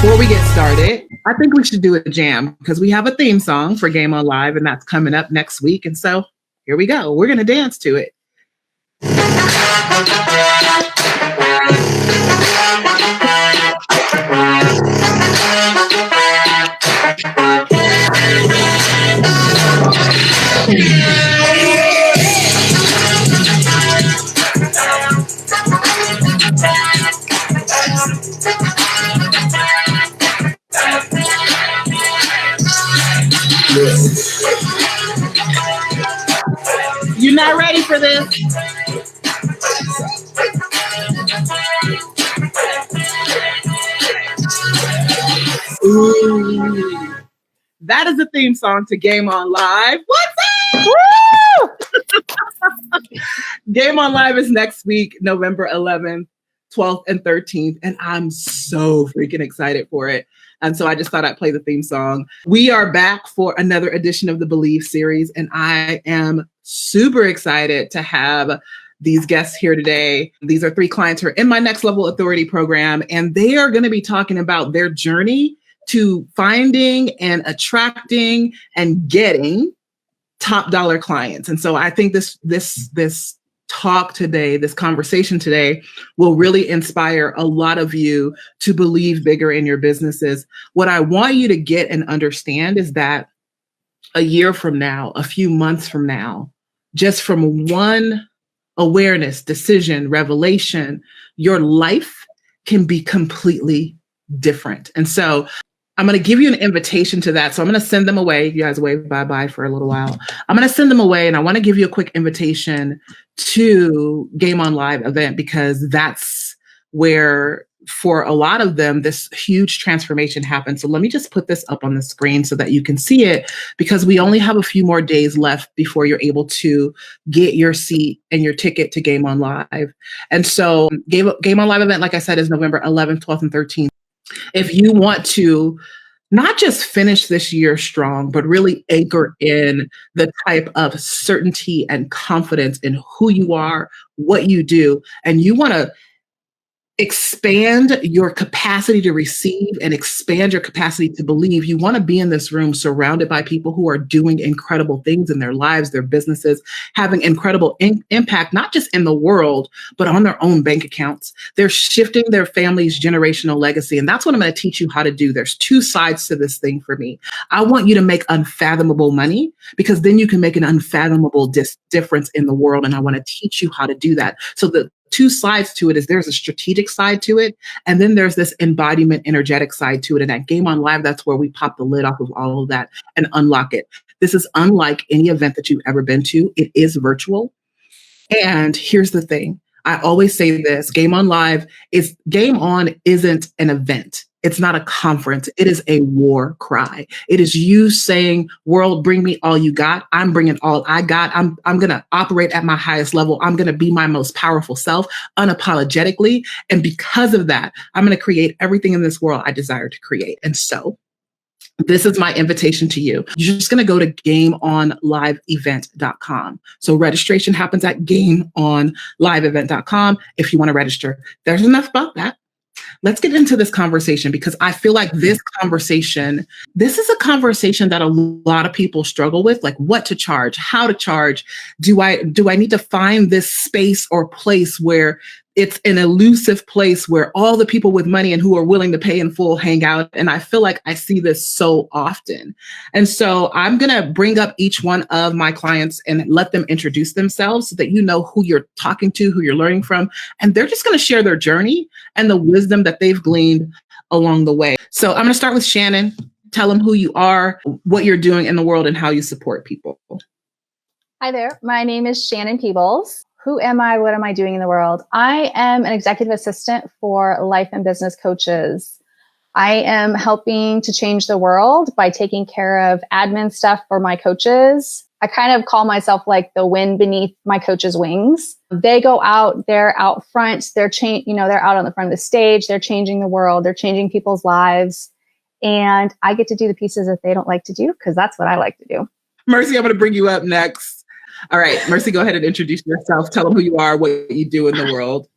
Before we get started, I think we should do a jam because we have a theme song for Game On Live, and that's coming up next week. And so here we go. We're going to dance to it. You're not ready for this? Ooh. That is the theme song to Game On Live. What's up? Woo! Game On Live is next week, November 11th, 12th, and 13th. And I'm so freaking excited for it. And so I just thought I'd play the theme song. We are back for another edition of the Believe series. And I am super excited to have these guests here today. These are 3 clients who are in my Next Level Authority program. And they are going to be talking about their journey to finding and attracting and getting top dollar clients. And so I think this talk today, this conversation today will really inspire a lot of you to believe bigger in your businesses. What I want you to get and understand is that a year from now, a few months from now, just from one awareness, decision, revelation, your life can be completely different. And so I'm going to give you an invitation to that. So I'm going to send them away. You guys wave bye-bye for a little while. I'm going to send them away, and I want to give you a quick invitation to Game On Live event, because that's where, for a lot of them, this huge transformation happens. So let me just put this up on the screen so that you can see it, because we only have a few more days left before you're able to get your seat and your ticket to Game On Live. And so Game On Live event, like I said, is November 11th, 12th, and 13th. If you want to not just finish this year strong, but really anchor in the type of certainty and confidence in who you are, what you do, and you want to expand your capacity to receive and expand your capacity to believe, you want to be in this room surrounded by people who are doing incredible things in their lives, their businesses, having incredible impact, not just in the world, but on their own bank accounts. They're shifting their family's generational legacy. And that's what I'm going to teach you how to do. There's 2 sides to this thing for me. I want you to make unfathomable money, because then you can make an unfathomable difference in the world. And I want to teach you how to do that. So the 2 sides to it is there's a strategic side to it, and then there's this embodiment, energetic side to it. And at Game On Live, that's where we pop the lid off of all of that and unlock it. This is unlike any event that you've ever been to. It is virtual. And here's the thing. I always say this, Game On Live is, Game On isn't an event. It's not a conference. It is a war cry. It is you saying, world, bring me all you got. I'm bringing all I got. I'm going to operate at my highest level. I'm going to be my most powerful self unapologetically. And because of that, I'm going to create everything in this world I desire to create. And so this is my invitation to you. You're just going to go to GameOnLiveEvent.com. So registration happens at GameOnLiveEvent.com if you want to register. There's enough about that. Let's get into this conversation, because I feel like this is a conversation that a lot of people struggle with, like what to charge, how to charge. Do I need to find this space or place where it's an elusive place where all the people with money and who are willing to pay in full hang out? And I feel like I see this so often. And so I'm going to bring up each one of my clients and let them introduce themselves so that you know who you're talking to, who you're learning from. And they're just going to share their journey and the wisdom that they've gleaned along the way. So I'm going to start with Shannon. Tell them who you are, what you're doing in the world, and how you support people. Hi there. My name is Shannon Peebles. Who am I? What am I doing in the world? I am an executive assistant for life and business coaches. I am helping to change the world by taking care of admin stuff for my coaches. I kind of call myself like the wind beneath my coaches' wings. They go out, they're out front, they're out on the front of the stage, they're changing the world, they're changing people's lives. And I get to do the pieces that they don't like to do, because that's what I like to do. Mercy, I'm going to bring you up next. All right, Mercy, go ahead and introduce yourself. Tell them who you are, what you do in the world.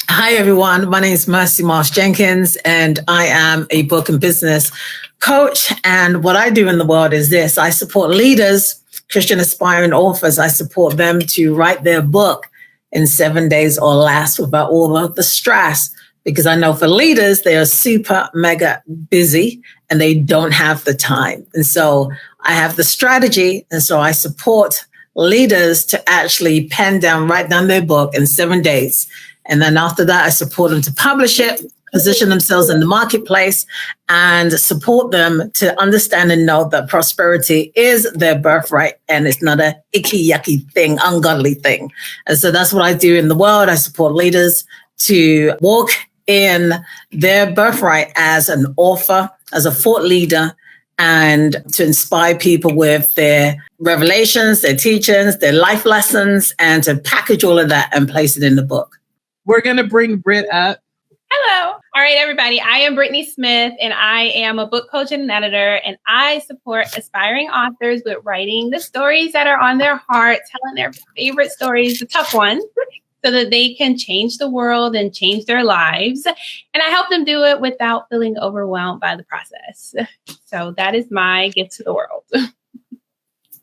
Hi, everyone. My name is Mercy Marsh Jenkins, and I am a book and business coach. And what I do in the world is this. I support leaders, Christian aspiring authors. I support them to write their book in 7 days or less without all of the stress. Because I know for leaders, they are super mega busy and they don't have the time. And so I have the strategy. And so I support leaders to actually write down their book in 7 days. And then after that, I support them to publish it, position themselves in the marketplace, and support them to understand and know that prosperity is their birthright and it's not a icky, yucky thing, ungodly thing. And so that's what I do in the world. I support leaders to walk in their birthright as an author, as a thought leader, and to inspire people with their revelations, their teachings, their life lessons, and to package all of that and place it in the book. We're going to bring Britt up. Hello. All right, everybody. I am Brittany Smith, and I am a book coach and an editor, and I support aspiring authors with writing the stories that are on their heart, telling their favorite stories, the tough ones, so that they can change the world and change their lives. And I help them do it without feeling overwhelmed by the process. So that is my gift to the world.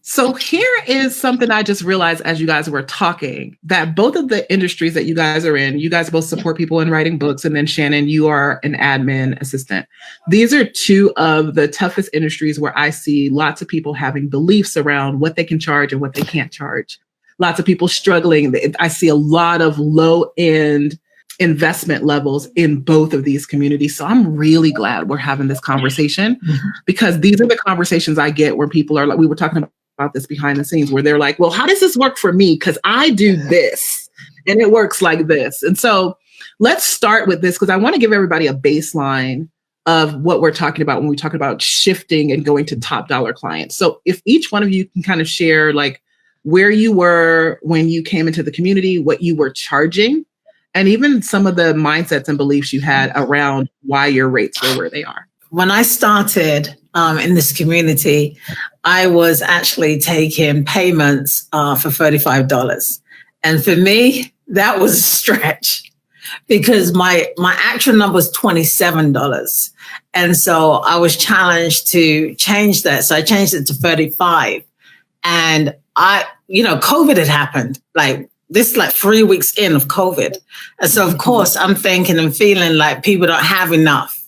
So here is something I just realized as you guys were talking, that both of the industries that you guys are in, you guys both support people in writing books. And then Shannon, you are an admin assistant. These are two of the toughest industries where I see lots of people having beliefs around what they can charge and what they can't charge. Lots of people struggling. I see a lot of low end investment levels in both of these communities. So I'm really glad we're having this conversation because these are the conversations I get where people are like, we were talking about this behind the scenes where they're like, well, how does this work for me? Because I do this and it works like this. And so let's start with this because I want to give everybody a baseline of what we're talking about when we talk about shifting and going to top dollar clients. So if each one of you can kind of share like where you were when you came into the community, what you were charging, and even some of the mindsets and beliefs you had around why your rates were where they are. When I started in this community, I was actually taking payments for $35. And for me, that was a stretch because my actual number was $27. And so I was challenged to change that. So I changed it to 35. And COVID had happened like 3 weeks in of COVID. And so of course I'm thinking and feeling like people don't have enough.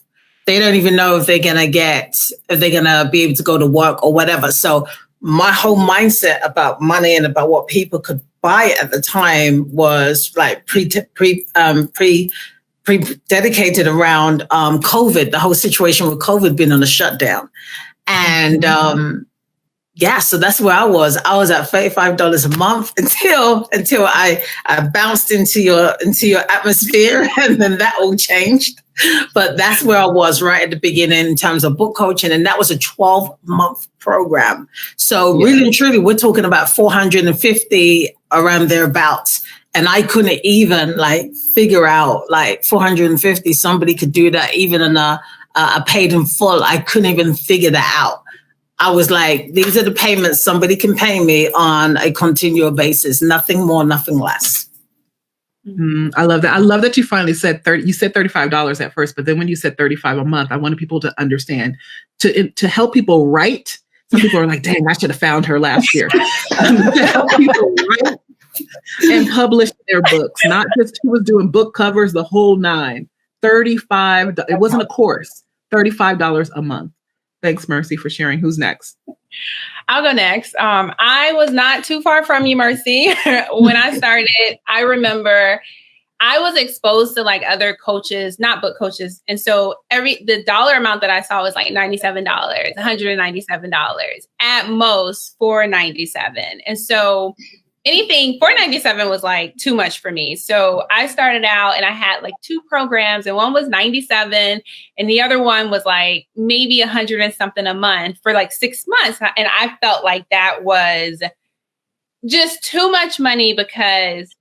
They don't even know if they're going to be able to go to work or whatever. So my whole mindset about money and about what people could buy at the time was like dedicated around COVID, the whole situation with COVID being on a shutdown. And so that's where I was. I was at $35 a month until I bounced into your atmosphere, and then that all changed. But that's where I was right at the beginning in terms of book coaching, and that was a 12-month program. So really and truly, we're talking about 450 around thereabouts. And I couldn't even figure out 450. Somebody could do that even in a paid in full. I couldn't even figure that out. I was like, these are the payments somebody can pay me on a continual basis. Nothing more, nothing less. I love that. I love that you finally said you said $35 at first, but then when you said $35 a month, I wanted people to understand to help people write. Some people are like, dang, I should have found her last year. To help people write and publish their books, not just who was doing book covers, the whole nine. $35. It wasn't a course. $35 a month. Thanks, Mercy, for sharing. Who's next? I'll go next. I was not too far from you, Mercy. When I started, I remember I was exposed to other coaches, not book coaches. And so the dollar amount that I saw was $97, $197, at most $497. And so anything $497 was too much for me. So I started out and I had two programs, and one was $97 and the other one was maybe $100 and something a month for 6 months. And I felt like that was just too much money because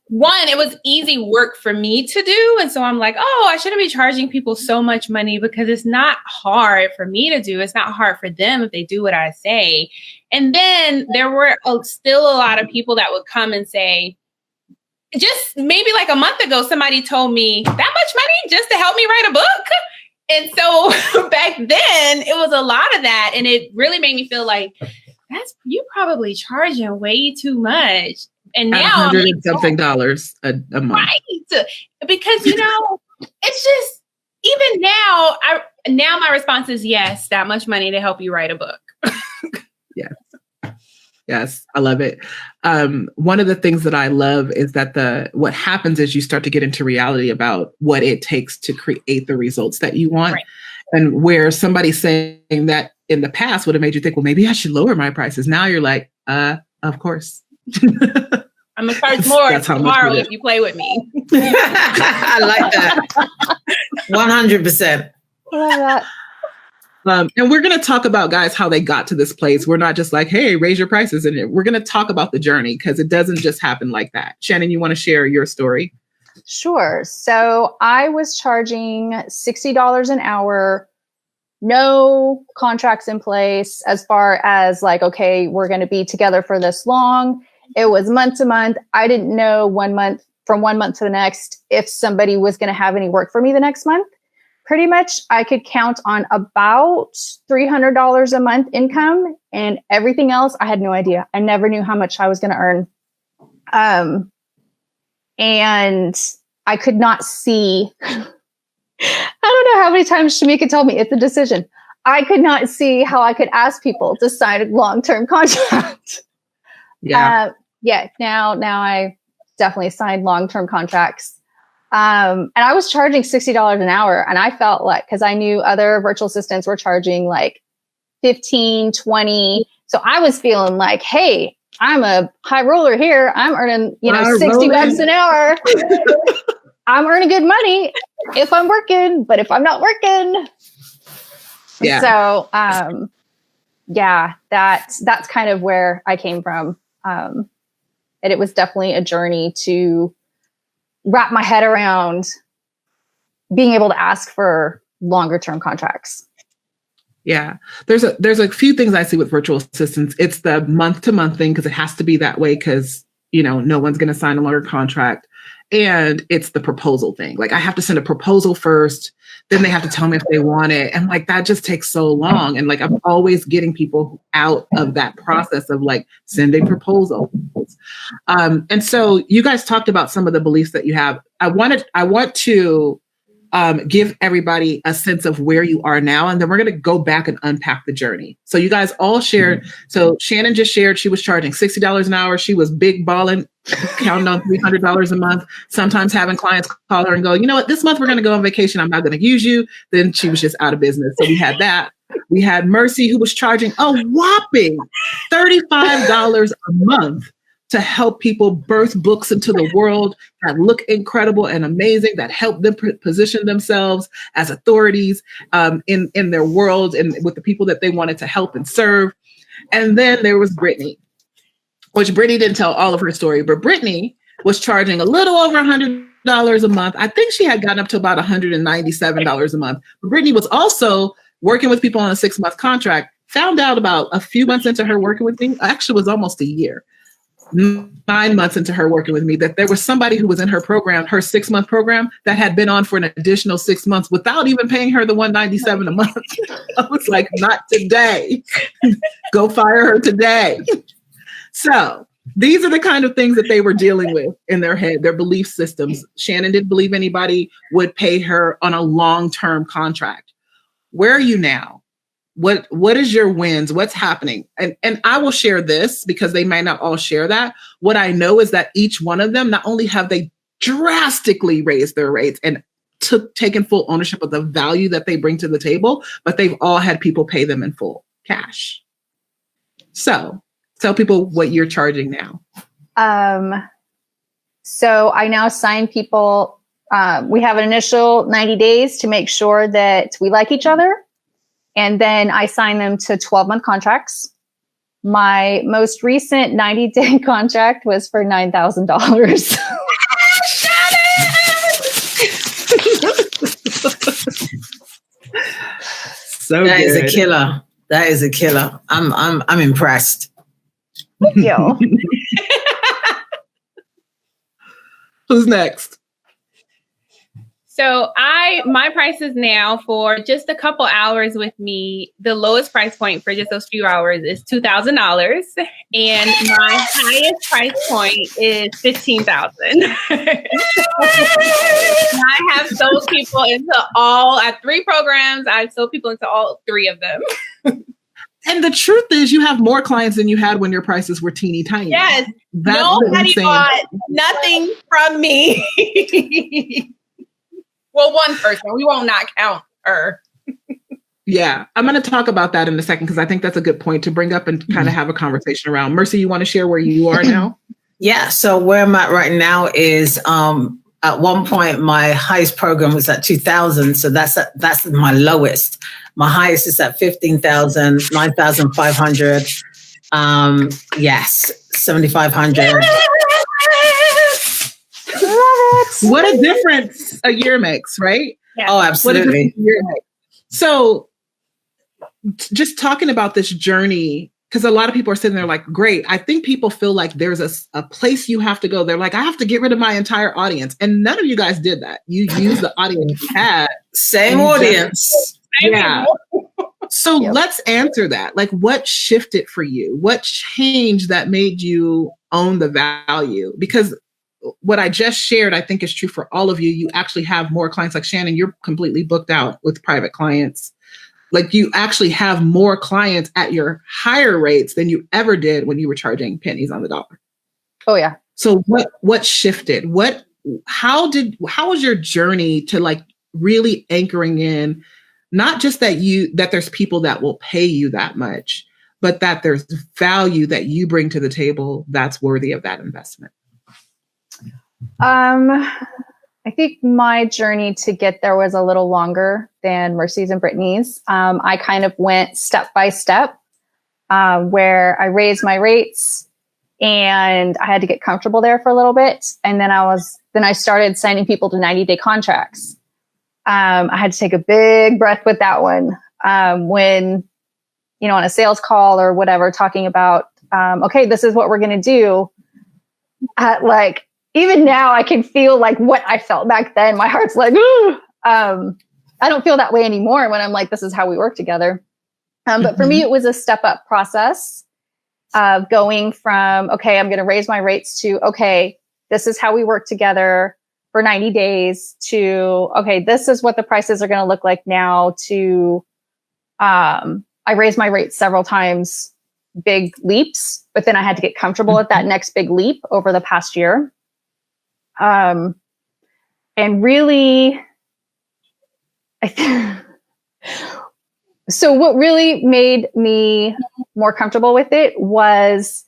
one, it was easy work for me to do. And so I'm like, oh, I shouldn't be charging people so much money because it's not hard for me to do. It's not hard for them if they do what I say. And then there were still a lot of people that would come and say, just maybe like a month ago, somebody told me that much money just to help me write a book. And so back then it was a lot of that. And it really made me feel like you probably charging way too much. And now $100 and something a month. Right. Because, it's just, even now my response is yes, that much money to help you write a book. Yes, I love it. One of the things that I love is that what happens is you start to get into reality about what it takes to create the results that you want. Right. And where somebody saying that in the past would have made you think, well, maybe I should lower my prices. Now you're like, of course. I'm going to charge more tomorrow if you play with me. I like that. 100%. I love that. And we're going to talk about, guys, how they got to this place. We're not just like, hey, raise your prices. And we're going to talk about the journey because it doesn't just happen like that. Shannon, you want to share your story? Sure. So I was charging $60 an hour, no contracts in place as far as like, okay, we're going to be together for this long. It was month to month. I didn't know from 1 month to the next if somebody was going to have any work for me the next month. Pretty much I could count on about $300 a month income, and everything else I had no idea. I never knew how much I was going to earn. And I could not see, I don't know how many times Shamika told me it's a decision. I could not see how I could ask people to sign a long-term contract. Yeah. Now I definitely signed long-term contracts. And I was charging $60 an hour, and I felt like, cause I knew other virtual assistants were charging like 15, 20. So I was feeling like, hey, I'm a high roller here. I'm earning, $60 an hour. I'm earning good money if I'm working, but if I'm not working. Yeah. So, that's kind of where I came from. And it was definitely a journey to wrap my head around being able to ask for longer term contracts. Yeah. There's a few things I see with virtual assistants. It's the month to month thing because it has to be that way because, no one's going to sign a longer contract. And it's the proposal thing. Like I have to send a proposal first, then they have to tell me if they want it. And like, that just takes so long. And like, I'm always getting people out of that process of like sending proposals. And so you guys talked about some of the beliefs that you have. I want to give everybody a sense of where you are now. And then we're going to go back and unpack the journey. So you guys all shared. So Shannon just shared she was charging $60 an hour. She was big balling, counting on $300 a month, sometimes having clients call her and go, you know what, this month we're going to go on vacation. I'm not going to use you. Then she was just out of business. So we had that. We had Mercy, who was charging a whopping $35 a month to help people birth books into the world that look incredible and amazing, that help them position themselves as authorities in their world and with the people that they wanted to help and serve. And then there was Brittany, which Brittany didn't tell all of her story, but Brittany was charging a little over $100 a month. I think she had gotten up to about $197 a month. But Brittany was also working with people on a 6-month contract, found out about a few months into her working with me, actually it was almost a year, 9 months into her working with me, that there was somebody who was in her program, her 6-month program, that had been on for an additional 6 months without even paying her the $197 a month. I was like, not today. Go fire her today. So these are the kind of things that they were dealing with in their head, their belief systems. Shannon didn't believe anybody would pay her on a long-term contract. Where are you now? What is your wins? What's happening? And I will share this because they might not all share that. What I know is that each one of them, not only have they drastically raised their rates and taken full ownership of the value that they bring to the table, but they've all had people pay them in full cash. So tell people what you're charging now. So I now sign people. We have an initial 90 days to make sure that we like each other. And then I sign them to 12-month contracts. My most recent 90-day contract was for $9,000. So that good. is a killer. That is a killer. I'm impressed. Thank you. Who's next? So my prices now for just a couple hours with me, the lowest price point for just those few hours is $2,000. And my highest price point is $15,000. I have sold people into at 3 programs. I've sold people into all 3 of them. And the truth is you have more clients than you had when your prices were teeny tiny. Yes. That's nobody bought nothing from me. Well, one person. We won't not count her. Yeah, I'm going to talk about that in a second because I think that's a good point to bring up and kind of have a conversation around. Mercy, you want to share where you are now? Yeah, so where I'm at right now is at one point my highest program was at 2,000, so that's my lowest. My highest is at 15,000, 9,500. Yes, 7,500. What a difference a year makes, right? Yeah. Oh, absolutely. So just talking about this journey, because a lot of people are sitting there like, great. I think people feel like there's a place you have to go. They're like, I have to get rid of my entire audience. And none of you guys did that. You used the audience you had. Same audience. Yeah. So let's answer that. Like, what shifted for you? What changed that made you own the value? Because what I just shared, I think is true for all of you. You actually have more clients. Like Shannon, you're completely booked out with private clients. Like you actually have more clients at your higher rates than you ever did when you were charging pennies on the dollar. Oh yeah. So what shifted? How was your journey to like really anchoring in, not just that there's people that will pay you that much, but that there's value that you bring to the table that's worthy of that investment? I think my journey to get there was a little longer than Mercy's and Brittany's. I kind of went step by step, where I raised my rates and I had to get comfortable there for a little bit. And then I started signing people to 90-day contracts. I had to take a big breath with that one. When, on a sales call or whatever, talking about, okay, this is what we're going to do. Even now I can feel like what I felt back then. My heart's like, ooh. I don't feel that way anymore when I'm like, this is how we work together. But for me, it was a step up process of going from, okay, I'm going to raise my rates to, okay, this is how we work together for 90 days to, okay, this is what the prices are going to look like now to, I raised my rates several times, big leaps, but then I had to get comfortable at that next big leap over the past year. And really, so what really made me more comfortable with it was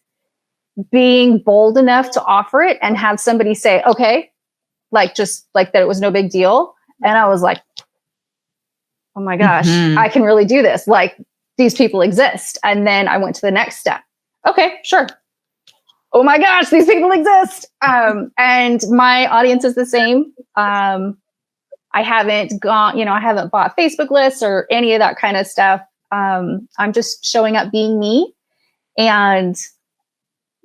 being bold enough to offer it and have somebody say, okay, just like that it was no big deal. And I was like, oh my gosh, I can really do this. Like these people exist. And then I went to the next step. Okay, sure. Oh my gosh, these people exist. And my audience is the same. I haven't bought Facebook lists or any of that kind of stuff. I'm just showing up being me and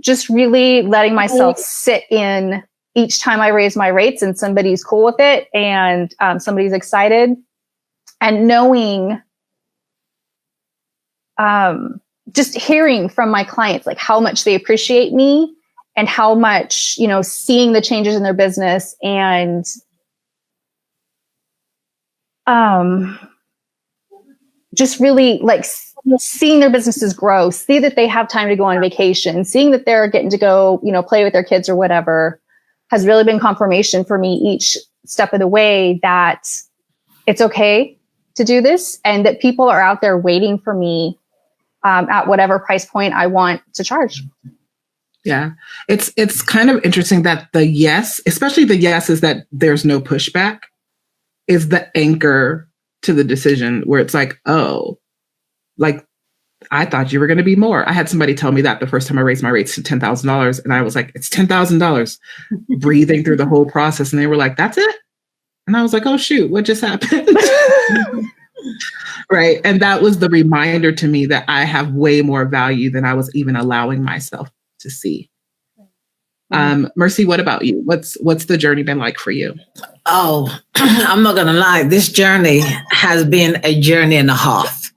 just really letting myself sit in each time I raise my rates and somebody's cool with it and somebody's excited, and knowing, just hearing from my clients, like how much they appreciate me and how much, seeing the changes in their business and, just really like seeing their businesses grow, see that they have time to go on vacation, seeing that they're getting to go, play with their kids or whatever, has really been confirmation for me each step of the way that it's okay to do this and that people are out there waiting for me at whatever price point I want to charge. Yeah. It's kind of interesting that the yes, especially the yes is that there's no pushback, is the anchor to the decision where it's like, oh, like I thought you were going to be more. I had somebody tell me that the first time I raised my rates to $10,000 and I was like, it's $10,000 breathing through the whole process. And they were like, that's it. And I was like, oh shoot, what just happened? Right. And that was the reminder to me that I have way more value than I was even allowing myself to see. Mercy, what about you? What's the journey been like for you? Oh, I'm not going to lie. This journey has been a journey and a half.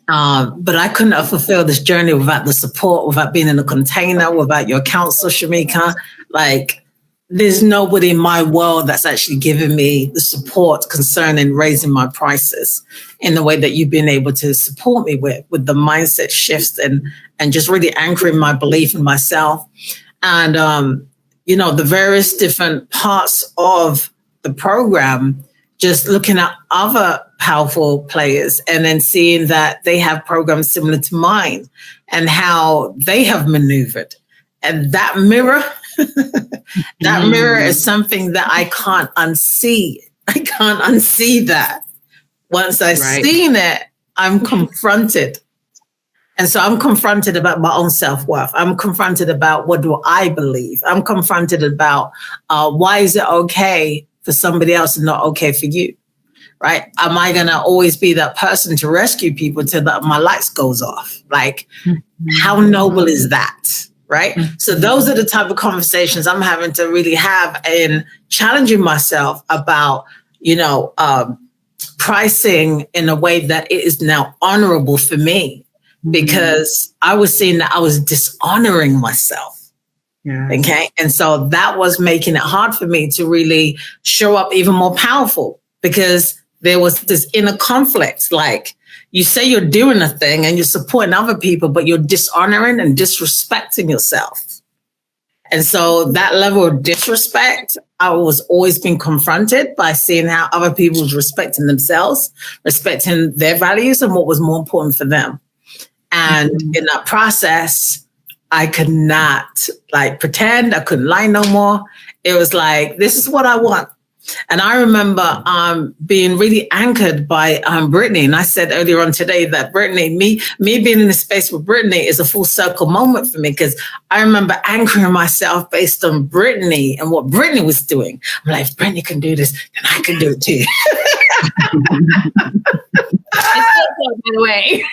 But I couldn't have fulfilled this journey without the support, without being in a container, without your counsel, Shamika. Like, there's nobody in my world that's actually giving me the support concerning raising my prices in the way that you've been able to support me with the mindset shifts and just really anchoring my belief in myself. And, the various different parts of the program, just looking at other powerful players and then seeing that they have programs similar to mine and how they have maneuvered. And that mirror, mirror is something that I can't unsee. I can't unsee that. Once I've seen it, I'm confronted. And so I'm confronted about my own self-worth. I'm confronted about what do I believe? I'm confronted about why is it okay for somebody else and not okay for you, right? Am I going to always be that person to rescue people till my lights goes off? Like, how noble is that, right? So those are the type of conversations I'm having to really have in challenging myself about, pricing in a way that it is now honorable for me. Because I was seeing that I was dishonoring myself. Yeah. Okay. And so that was making it hard for me to really show up even more powerful because there was this inner conflict. Like, you say you're doing a thing and you're supporting other people, but you're dishonoring and disrespecting yourself. And so that level of disrespect, I was always being confronted by seeing how other people was respecting themselves, respecting their values and what was more important for them. And in that process, I could not pretend. I couldn't lie no more. It was like, this is what I want. And I remember being really anchored by Brittany. And I said earlier on today that Brittany, me being in the space with Brittany is a full circle moment for me because I remember anchoring myself based on Brittany and what Brittany was doing. I'm like, if Brittany can do this, then I can do it too. By the way.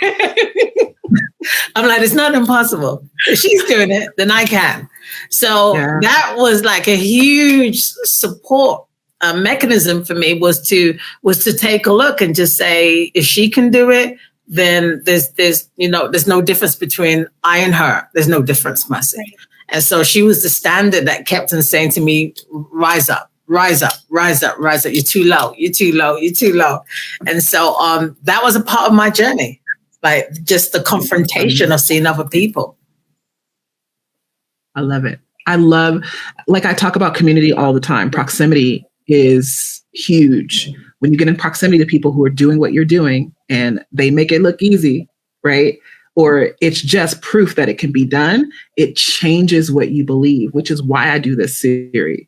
I'm like, it's not impossible. If she's doing it, then I can. So that was like a huge support mechanism for me was to take a look and just say, if she can do it, then there's no difference between I and her. There's no difference, Mercy. Right. And so she was the standard that kept on saying to me, rise up. Rise up, rise up, rise up. You're too low. You're too low. You're too low. And so that was a part of my journey, like just the confrontation of seeing other people. I love it. I talk about community all the time. Proximity is huge. When you get in proximity to people who are doing what you're doing and they make it look easy, right? Or it's just proof that it can be done, it changes what you believe, which is why I do this series.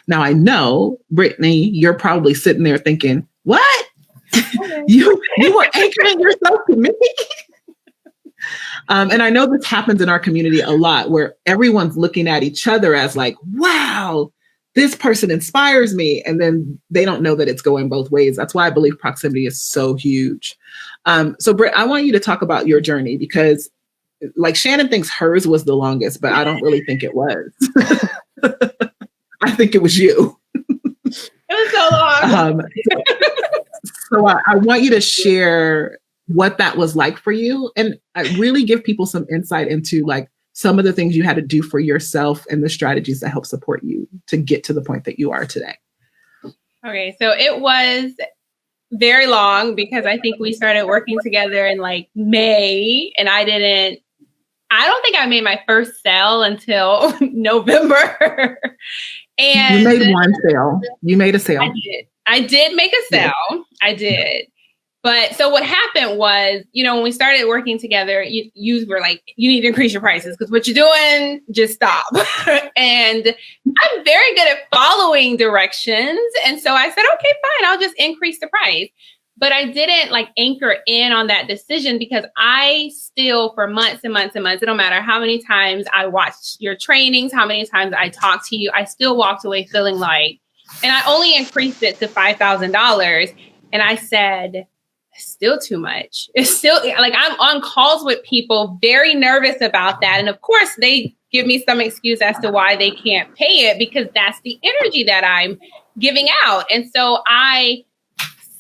Now, I know, Brittany, you're probably sitting there thinking, what? You were anchoring yourself to me? And I know this happens in our community a lot where everyone's looking at each other as like, wow, this person inspires me. And then they don't know that it's going both ways. That's why I believe proximity is so huge. So Britt, I want you to talk about your journey because like Shannon thinks hers was the longest, but I don't really think it was. I think it was you. It was so long. So I want you to share what that was like for you and really give people some insight into like some of the things you had to do for yourself and the strategies that help support you to get to the point that you are today. Okay, so it was very long because I think we started working together in like May and I don't think I made my first sale until November. And you made one sale. You made a sale. I did make a sale. Yeah. I did. But so what happened was, when we started working together, you were like, you need to increase your prices because what you're doing, just stop. And I'm very good at following directions. And so I said, okay, fine, I'll just increase the price. But I didn't anchor in on that decision because I still, for months and months and months, it don't matter how many times I watched your trainings, how many times I talked to you, I still walked away feeling like, and I only increased it to $5,000. And I said, still too much. It's still I'm on calls with people, very nervous about that. And of course they give me some excuse as to why they can't pay it, because that's the energy that I'm giving out. And so I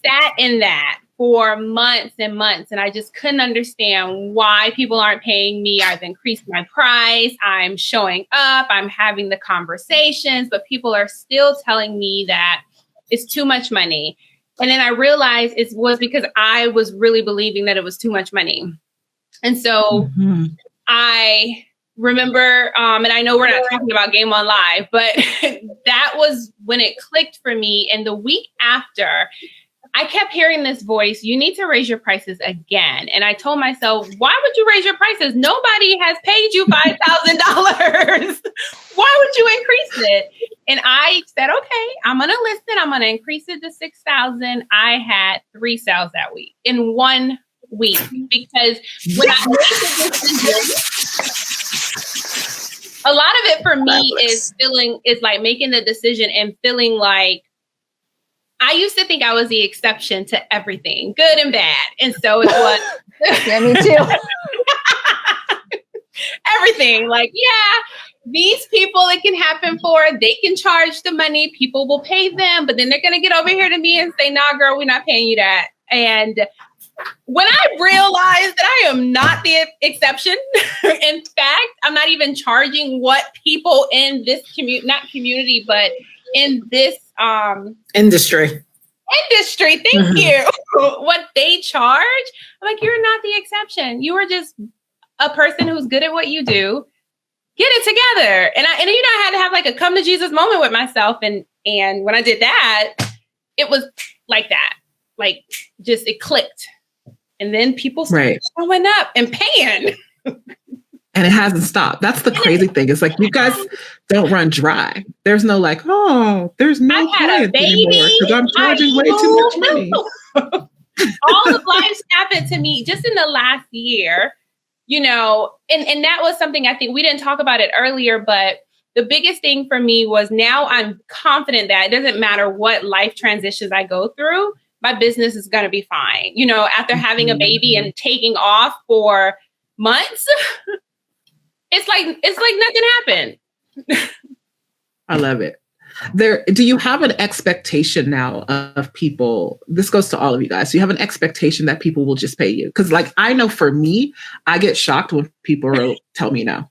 sat in that for months and months, and I just couldn't understand why people aren't paying me. I've increased my price. I'm showing up. I'm having the conversations, but people are still telling me that it's too much money. And then I realized it was because I was really believing that it was too much money. And so I remember, and I know we're not talking about Game On Live, but that was when it clicked for me. And the week after, I kept hearing this voice, you need to raise your prices again. And I told myself, why would you raise your prices? Nobody has paid you $5,000. Why would you increase it? And I said, okay, I'm going to listen. I'm going to increase it to 6,000. I had 3 sales that week in 1 week, because when I made the decision, a lot of it for me is like making the decision and feeling like, I used to think I was the exception to everything, good and bad. And so it was. Yeah, me too. Everything. Like, yeah, these people it can happen for, they can charge the money, people will pay them, but then they're going to get over here to me and say, nah, girl, we're not paying you that. And when I realized that I am not the exception, in fact, I'm not even charging what people in this community, but in this industry, thank you, what they charge. I'm like, you're not the exception. You are just a person who's good at what you do. Get it together. And I had to have like a come to Jesus moment with myself. And when I did that, it was like that, like just it clicked. And then people started showing up and paying. And it hasn't stopped. That's the crazy thing. It's like, you guys don't run dry. There's no like, oh, there's no clients anymore because I'm charging way too much money. All of life's happened to me just in the last year, and that was something I think we didn't talk about it earlier, but the biggest thing for me was now I'm confident that it doesn't matter what life transitions I go through, my business is going to be fine. After having a baby and taking off for months, it's like nothing happened. I love it. Do you have an expectation now of people? This goes to all of you guys. Do you have an expectation that people will just pay you? Because like, I know for me, I get shocked when people tell me no.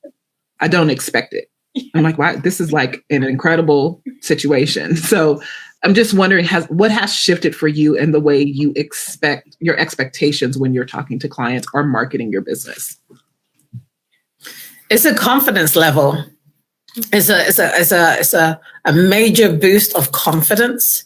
I don't expect it. I'm like, wow, this is like an incredible situation. So I'm just wondering, what has shifted for you in the way you expect your expectations when you're talking to clients or marketing your business? It's a confidence level. It's a major boost of confidence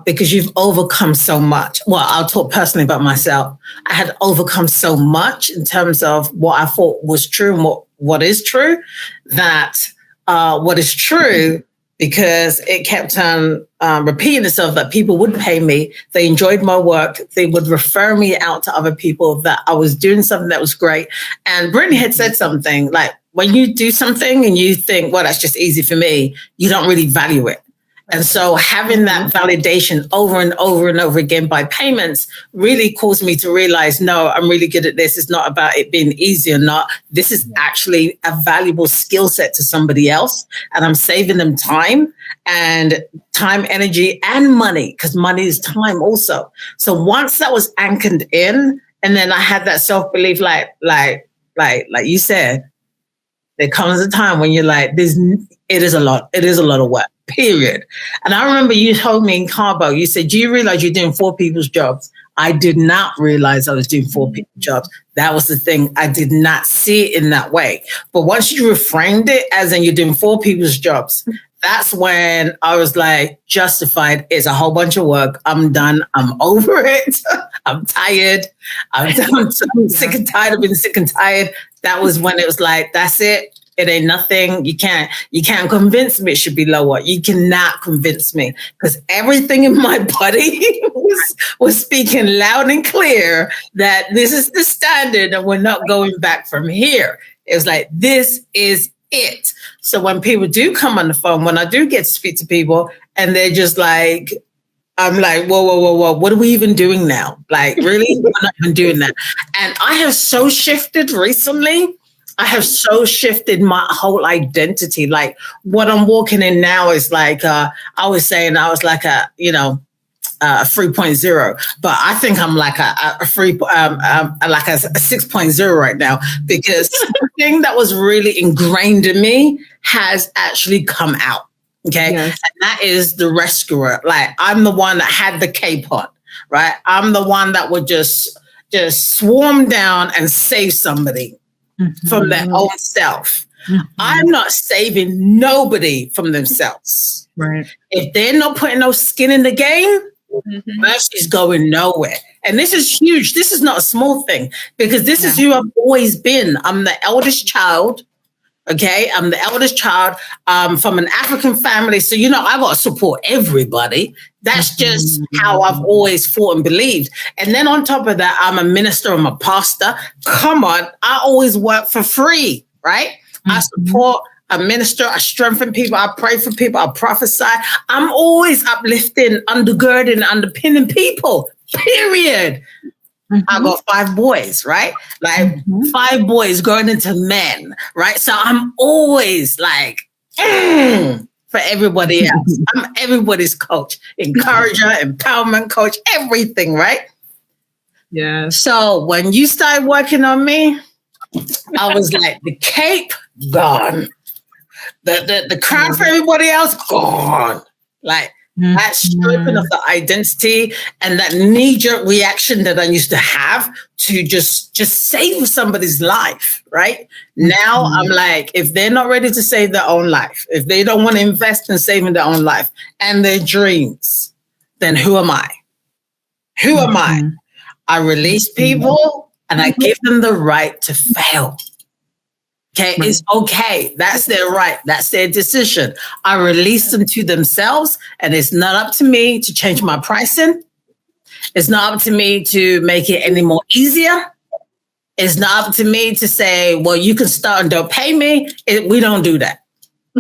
because you've overcome so much. Well, I'll talk personally about myself. I had overcome so much in terms of what I thought was true and what is true, that what is true, because it kept on repeating itself, that people would pay me. They enjoyed my work. They would refer me out to other people, that I was doing something that was great. And Brittany had said something like, when you do something and you think, well, that's just easy for me, you don't really value it. And so having that validation over and over and over again by payments really caused me to realize, no, I'm really good at this. It's not about it being easy or not. This is actually a valuable skill set to somebody else. And I'm saving them time, energy, and money, because money is time also. So once that was anchored in, and then I had that self-belief, like you said, there comes a time when you're like, it is a lot of work, period. And I remember you told me in Cabo, you said, do you realize you're doing 4 people's jobs? I did not realize I was doing 4 people's jobs. That was the thing. I did not see it in that way. But once you reframed it as in you're doing 4 people's jobs, that's when I was like, justified. It's a whole bunch of work. I'm done. I'm over it. I'm tired. I'm sick and tired of being sick and tired. That was when it was like, that's it. It ain't nothing. You can't convince me it should be lower. You cannot convince me, because everything in my body was speaking loud and clear that this is the standard and we're not going back from here. It was like, this is it. So when people do come on the phone, when I do get to speak to people and they're just like, I'm like, whoa, what are we even doing now? Like, really? We're not even doing that. And I have so shifted recently. I have so shifted my whole identity. Like what I'm walking in now is like, I was saying I was like a 3.0, but I think I'm like a 6.0 right now, because something that was really ingrained in me has actually come out. Okay. Yes. And that is the rescuer. Like I'm the one that had the cape on, right? I'm the one that would just swarm down and save somebody from their own self. I'm not saving nobody from themselves. Right. If they're not putting no skin in the game, Mercy's going nowhere. And this is huge. This is not a small thing, because this is who I've always been. I'm the eldest child. Okay. I'm the eldest child from an African family. So, I got to support everybody. That's just how I've always thought and believed. And then on top of that, I'm a minister, I'm a pastor. Come on. I always work for free, right? I support, I minister, I strengthen people, I pray for people, I prophesy. I'm always uplifting, undergirding, underpinning people, period. I got 5 boys, right? Like 5 boys growing into men, right? So I'm always like, for everybody else. I'm everybody's coach, encourager, empowerment coach, everything, right? Yeah. So when you started working on me, I was like, the cape, gone. The crown for everybody else, gone. Like, that stripping of the identity and that knee-jerk reaction that I used to have to just save somebody's life, right? Now I'm like, if they're not ready to save their own life, if they don't want to invest in saving their own life and their dreams, then who am I? Who am I? I release people and I give them the right to fail. Okay, it's okay. That's their right. That's their decision. I release them to themselves, and it's not up to me to change my pricing. It's not up to me to make it any more easier. It's not up to me to say, well, you can start and don't pay me. We don't do that.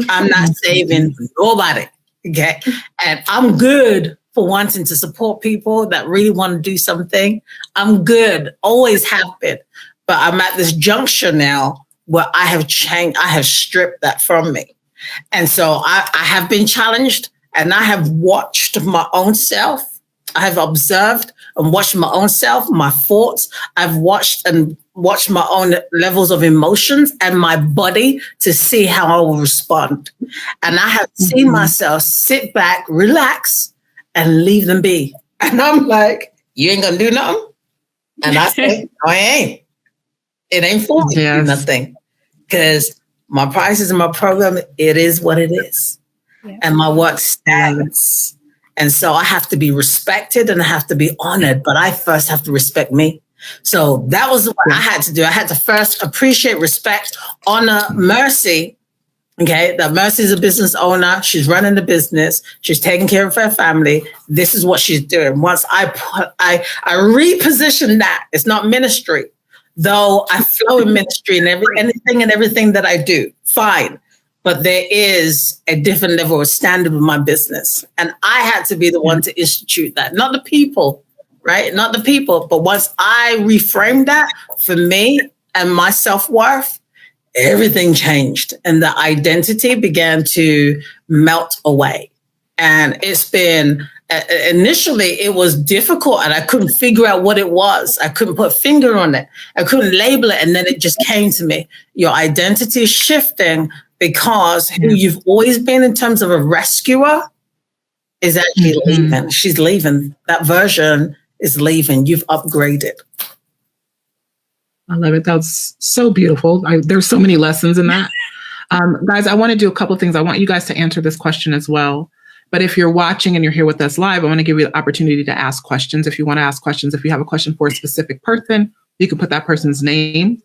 I'm not saving nobody. Okay, and I'm good for wanting to support people that really want to do something. I'm good, always have been. But I'm at this juncture now where I have changed, I have stripped that from me. And so I have been challenged, and I have watched my own self. I have observed and watched my own self, my thoughts. I've watched my own levels of emotions and my body to see how I will respond. And I have seen myself sit back, relax, and leave them be. And I'm like, you ain't gonna do nothing? And I say, no, I ain't. It ain't for me to do nothing. Because my prices and my program, it is what it is. Yeah. And my work stands. And so I have to be respected and I have to be honored, but I first have to respect me. So that was what I had to do. I had to first appreciate, respect, honor Mercy. Okay, that Mercy is a business owner. She's running the business. She's taking care of her family. This is what she's doing. Once I reposition that, it's not ministry. Though I flow in ministry and everything that I do, fine. But there is a different level of standard with my business. And I had to be the one to institute that, not the people, right? Not the people. But once I reframed that for me and my self-worth, everything changed. And the identity began to melt away. And it's been... initially, it was difficult and I couldn't figure out what it was. I couldn't put a finger on it. I couldn't label it. And then it just came to me. Your identity is shifting because who you've always been in terms of a rescuer is actually leaving. She's leaving. That version is leaving. You've upgraded. I love it. That's so beautiful. There's so many lessons in that. Guys, I want to do a couple of things. I want you guys to answer this question as well. But if you're watching and you're here with us live, I want to give you the opportunity to ask questions. If you want to ask questions, if you have a question for a specific person, you can put that person's name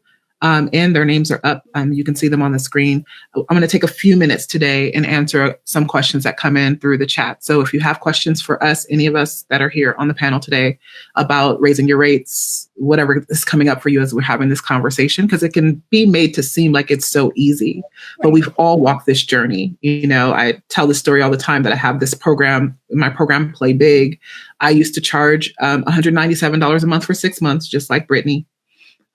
in. Their names are up. You can see them on the screen. I'm going to take a few minutes today and answer some questions that come in through the chat. So if you have questions for us, any of us that are here on the panel today about raising your rates, whatever is coming up for you as we're having this conversation, because it can be made to seem like it's so easy, but we've all walked this journey. I tell the story all the time that I have this program, my program Play Big. I used to charge $197 a month for 6 months, just like Brittany.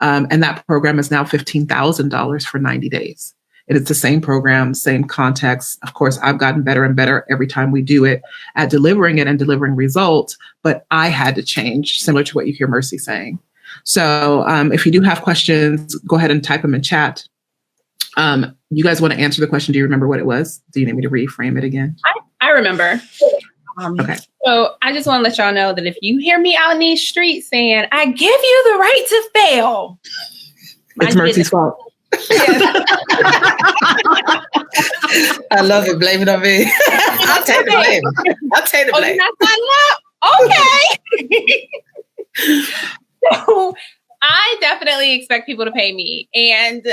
And that program is now $15,000 for 90 days. And it's the same program, same context. Of course, I've gotten better and better every time we do it at delivering it and delivering results. But I had to change, similar to what you hear Mercy saying. So if you do have questions, go ahead and type them in chat. You guys want to answer the question? Do you remember what it was? Do you need me to reframe it again? I remember. Okay. So I just want to let y'all know that if you hear me out in these streets saying, I give you the right to fail. It's Mercy's fault. I love it. Blame it on me. I'll take the blame. I'll take the blame. You're not signing up? Okay. So I definitely expect people to pay me. And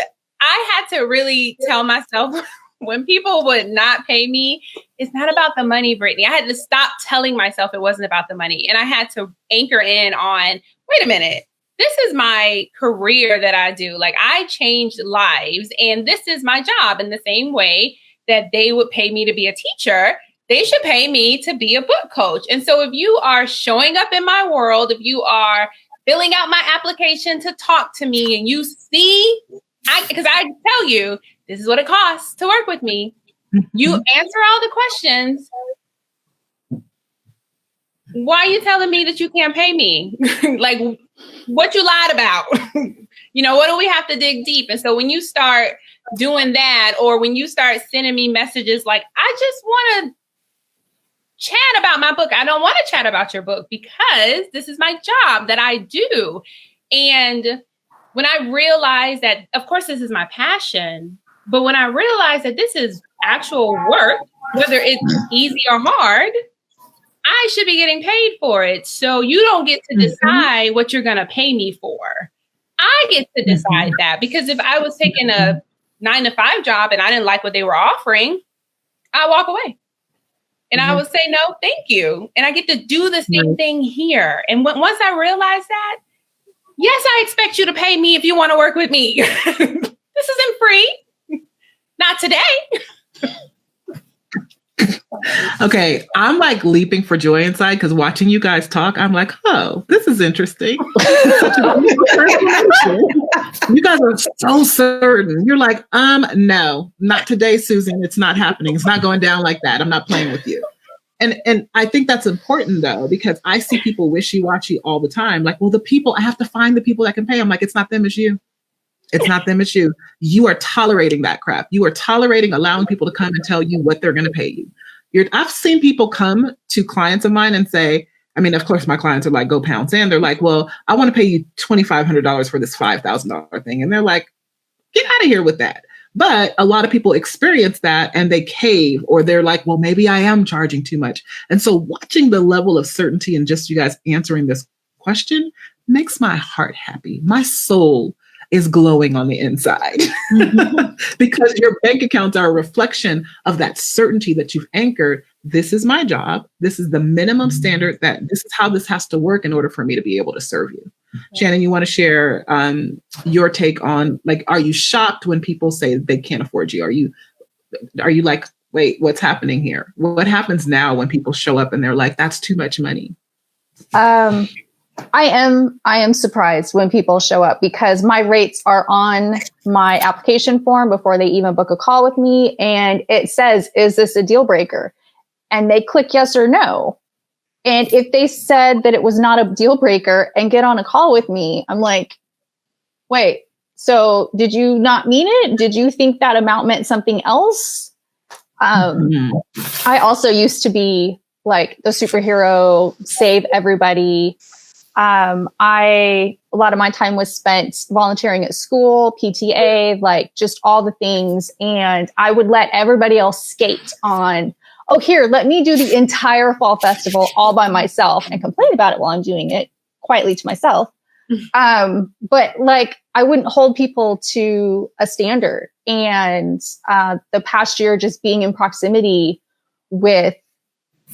I had to really tell myself when people would not pay me, it's not about the money, Brittany. I had to stop telling myself it wasn't about the money. And I had to anchor in on, wait a minute. This is my career that I do. Like, I changed lives, and this is my job. In the same way that they would pay me to be a teacher, they should pay me to be a book coach. And so if you are showing up in my world, if you are filling out my application to talk to me, and you see, because I tell you, this is what it costs to work with me. You answer all the questions. Why are you telling me that you can't pay me? Like, what you lied about? What do we have to dig deep? And so when you start doing that, or when you start sending me messages like, I just want to chat about my book. I don't want to chat about your book because this is my job that I do. And when I realized that, of course, this is my passion, but when I realized that this is actual work, whether it's easy or hard, I should be getting paid for it. So you don't get to decide what you're going to pay me for. I get to decide that, because if I was taking a 9-to-5 job and I didn't like what they were offering, I'd walk away. And I would say, no, thank you. And I get to do the same thing here. And once I realized that, yes, I expect you to pay me if you want to work with me. This isn't free. Not today. Okay, I'm like leaping for joy inside because watching you guys talk, I'm like, oh, this is interesting. You guys are so certain. You're like, no, not today, Susan. It's not happening. It's not going down like that. I'm not playing with you. And I think that's important, though, because I see people wishy-washy all the time. Like, well, I have to find the people that can pay. I'm like, it's not them, it's you. It's not them, it's you. You are tolerating that crap. You are tolerating allowing people to come and tell you what they're going to pay you. I've seen people come to clients of mine and say, I mean, of course, my clients are like, go pound sand. They're like, well, I want to pay you $2,500 for this $5,000 thing. And they're like, get out of here with that. But a lot of people experience that and they cave, or they're like, well, maybe I am charging too much. And so watching the level of certainty and just you guys answering this question makes my heart happy. My soul is glowing on the inside because your bank accounts are a reflection of that certainty that you've anchored. This is my job. This is the minimum standard, that this is how this has to work in order for me to be able to serve you. Shannon, you want to share your take on, like, are you shocked when people say they can't afford you? Are you like, wait, what's happening here? What happens now when people show up and they're like, that's too much money? I am surprised when people show up, because my rates are on my application form before they even book a call with me. And it says, is this a deal breaker? And they click yes or no. And if they said that it was not a deal breaker and get on a call with me, I'm like, wait, so did you not mean it? Did you think that amount meant something else? I also used to be like the superhero, save everybody. A lot of my time was spent volunteering at school, PTA, like just all the things. And I would let everybody else skate on, oh, here, let me do the entire fall festival all by myself and complain about it while I'm doing it quietly to myself. But like, I wouldn't hold people to a standard. And the past year, just being in proximity with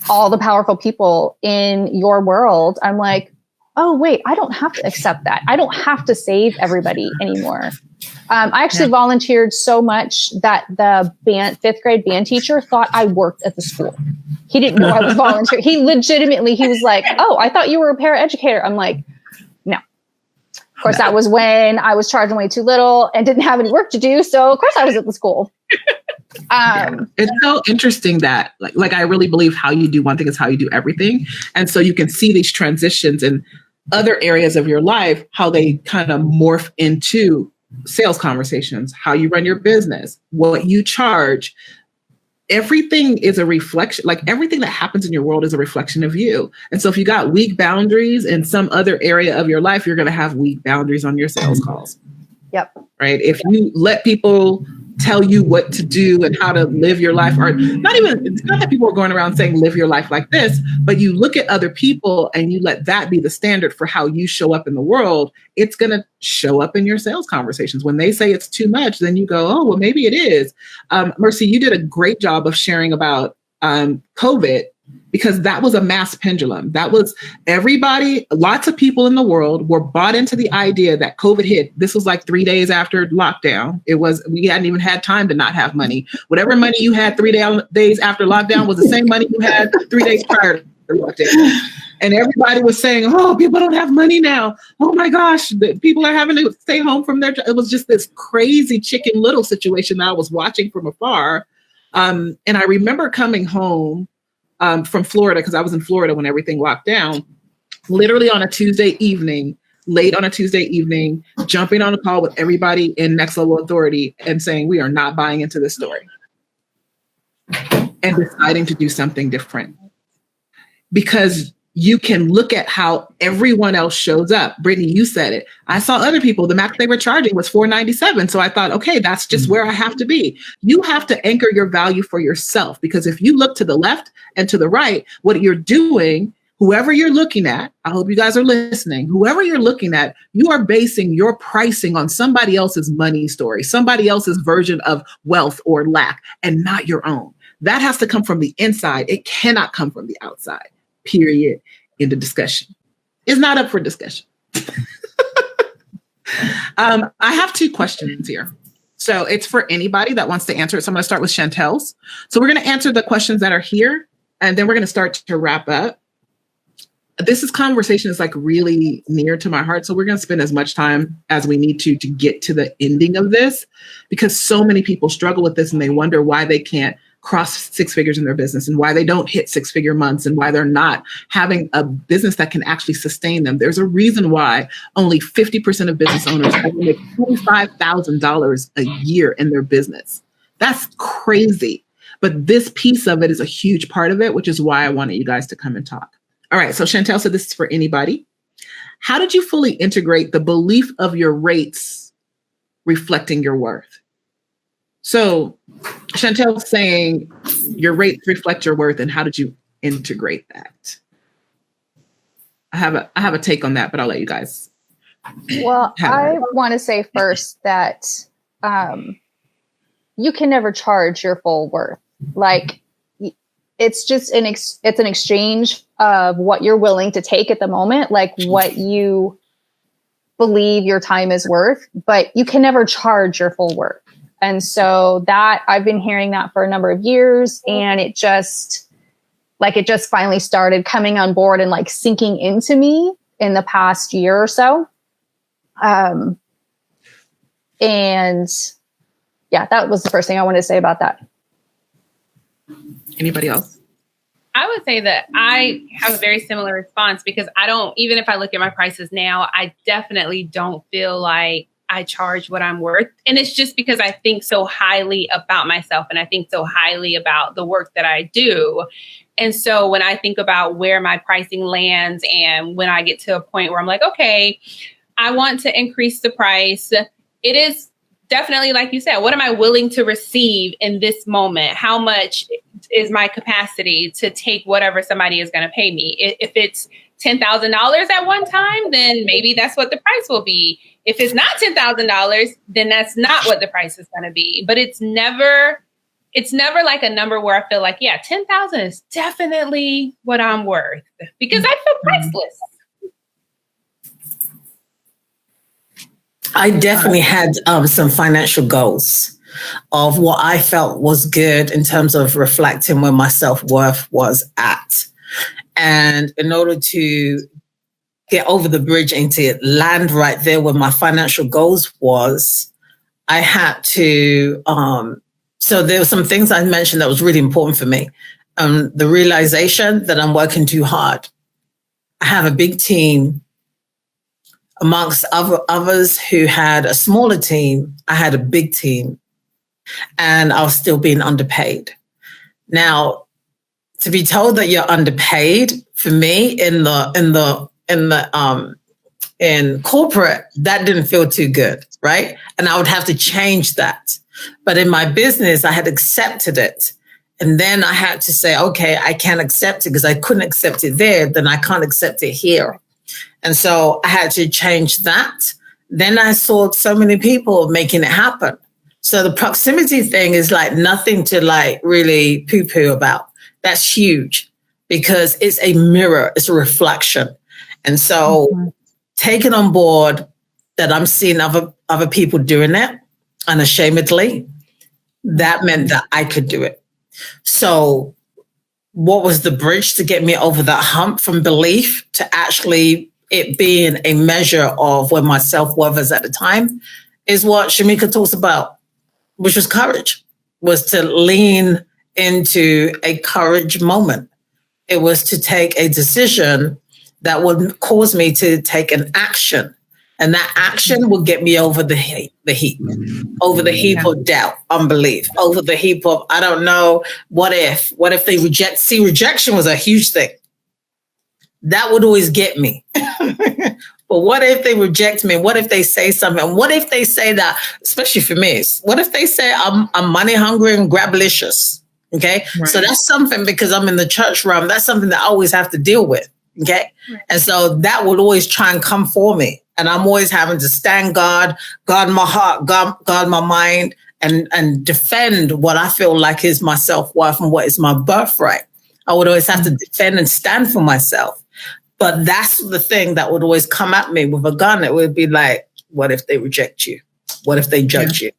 all the powerful people in your world, I'm like, oh, wait, I don't have to accept that. I don't have to save everybody anymore. I actually volunteered so much that the fifth grade band teacher thought I worked at the school. He didn't know I was volunteering. He was like, oh, I thought you were a paraeducator. I'm like, no. Of course, that was when I was charging way too little and didn't have any work to do. So of course I was at the school. It's so interesting that like I really believe how you do one thing is how you do everything. And so you can see these transitions in other areas of your life, how they kind of morph into sales conversations, how you run your business, what you charge. Everything is a reflection, like everything that happens in your world is a reflection of you. And so if you got weak boundaries in some other area of your life, you're going to have weak boundaries on your sales calls. Yep. Right. If you let people tell you what to do and how to live your life, or not even, it's not that people are going around saying live your life like this, but you look at other people and you let that be the standard for how you show up in the world, it's going to show up in your sales conversations. When they say it's too much, then you go, oh, well, maybe it is. Mercy, you did a great job of sharing about COVID, because that was a mass pendulum. That was everybody, lots of people in the world were bought into the idea that COVID hit. This was like 3 days after lockdown. We hadn't even had time to not have money. Whatever money you had 3 days after lockdown was the same money you had 3 days prior to lockdown. And everybody was saying, oh, people don't have money now. Oh my gosh, people are having to stay home from their, it was just this crazy Chicken Little situation that I was watching from afar. And I remember coming home from Florida, because I was in Florida when everything locked down, literally on a Tuesday evening, late on a Tuesday evening, jumping on a call with everybody in Next Level Authority and saying, we are not buying into this story, and deciding to do something different. Because you can look at how everyone else shows up. Brittany, you said it. I saw other people, the max they were charging was $497. So I thought, okay, that's just where I have to be. You have to anchor your value for yourself, because if you look to the left and to the right, what you're doing, whoever you're looking at, I hope you guys are listening, whoever you're looking at, you are basing your pricing on somebody else's money story, somebody else's version of wealth or lack, and not your own. That has to come from the inside. It cannot come from the outside. Period. In the discussion. It's not up for discussion. I have 2 questions here. So it's for anybody that wants to answer it. So I'm going to start with Chantel's. So we're going to answer the questions that are here, and then we're going to start to wrap up. This conversation is like really near to my heart. So we're going to spend as much time as we need to get to the ending of this, because so many people struggle with this and they wonder why they can't cross 6 figures in their business, and why they don't hit 6-figure months, and why they're not having a business that can actually sustain them. There's a reason why only 50% of business owners only make $25,000 a year in their business. That's crazy. But this piece of it is a huge part of it, which is why I wanted you guys to come and talk. All right. So Chantel said this is for anybody. How did you fully integrate the belief of your rates reflecting your worth? So Chantel's saying your rates reflect your worth, and how did you integrate that? I have a take on that, but I'll let you guys. Well, I want to say first that you can never charge your full worth. Like, it's just it's an exchange of what you're willing to take at the moment, like what you believe your time is worth, but you can never charge your full worth. And so that I've been hearing that for a number of years, and it just finally started coming on board and like sinking into me in the past year or so. And yeah, that was the first thing I wanted to say about that. Anybody else? I would say that I have a very similar response, because even if I look at my prices now, I definitely don't feel like I charge what I'm worth. And it's just because I think so highly about myself, and I think so highly about the work that I do. And so when I think about where my pricing lands, and when I get to a point where I'm like, okay, I want to increase the price, it is definitely, like you said, what am I willing to receive in this moment? How much is my capacity to take whatever somebody is going to pay me? If it's $10,000 at one time, then maybe that's what the price will be. If it's not $10,000, then that's not what the price is going to be. But it's never like a number where I feel like, yeah, 10,000 is definitely what I'm worth, because I feel priceless. I definitely had some financial goals of what I felt was good in terms of reflecting where my self-worth was at. And in order to get over the bridge and to land right there where my financial goals was, I had to, so there were some things I mentioned that was really important for me. The realization that I'm working too hard. I have a big team. Amongst others who had a smaller team, I had a big team, and I was still being underpaid. Now, to be told that you're underpaid, for me in corporate, that didn't feel too good, right? And I would have to change that. But in my business, I had accepted it. And then I had to say, okay, I can't accept it because I couldn't accept it there, then I can't accept it here. And so I had to change that. Then I saw so many people making it happen. So the proximity thing is like nothing to like really poo-poo about. That's huge because it's a mirror, it's a reflection. And so taking on board that I'm seeing other people doing it unashamedly, that meant that I could do it. So what was the bridge to get me over that hump from belief to actually it being a measure of where my self-worth is at the time is what Shamika talks about, which was courage, was to lean into a courage moment. It was to take a decision that would cause me to take an action. And that action will get me over the heap, over the heap of doubt, unbelief, over the heap of, I don't know, what if they reject? See, rejection was a huge thing. That would always get me. But what if they reject me? What if they say something? What if they say that, especially for me, what if they say I'm money hungry and grablicious? Okay. Right. So that's something, because I'm in the church realm, that's something that I always have to deal with. Okay. Right. And so that would always try and come for me. And I'm always having to stand guard my heart, guard my mind, and defend what I feel like is my self-worth and what is my birthright. I would always have to defend and stand for myself. But that's the thing that would always come at me with a gun. It would be like, what if they reject you? What if they judge you?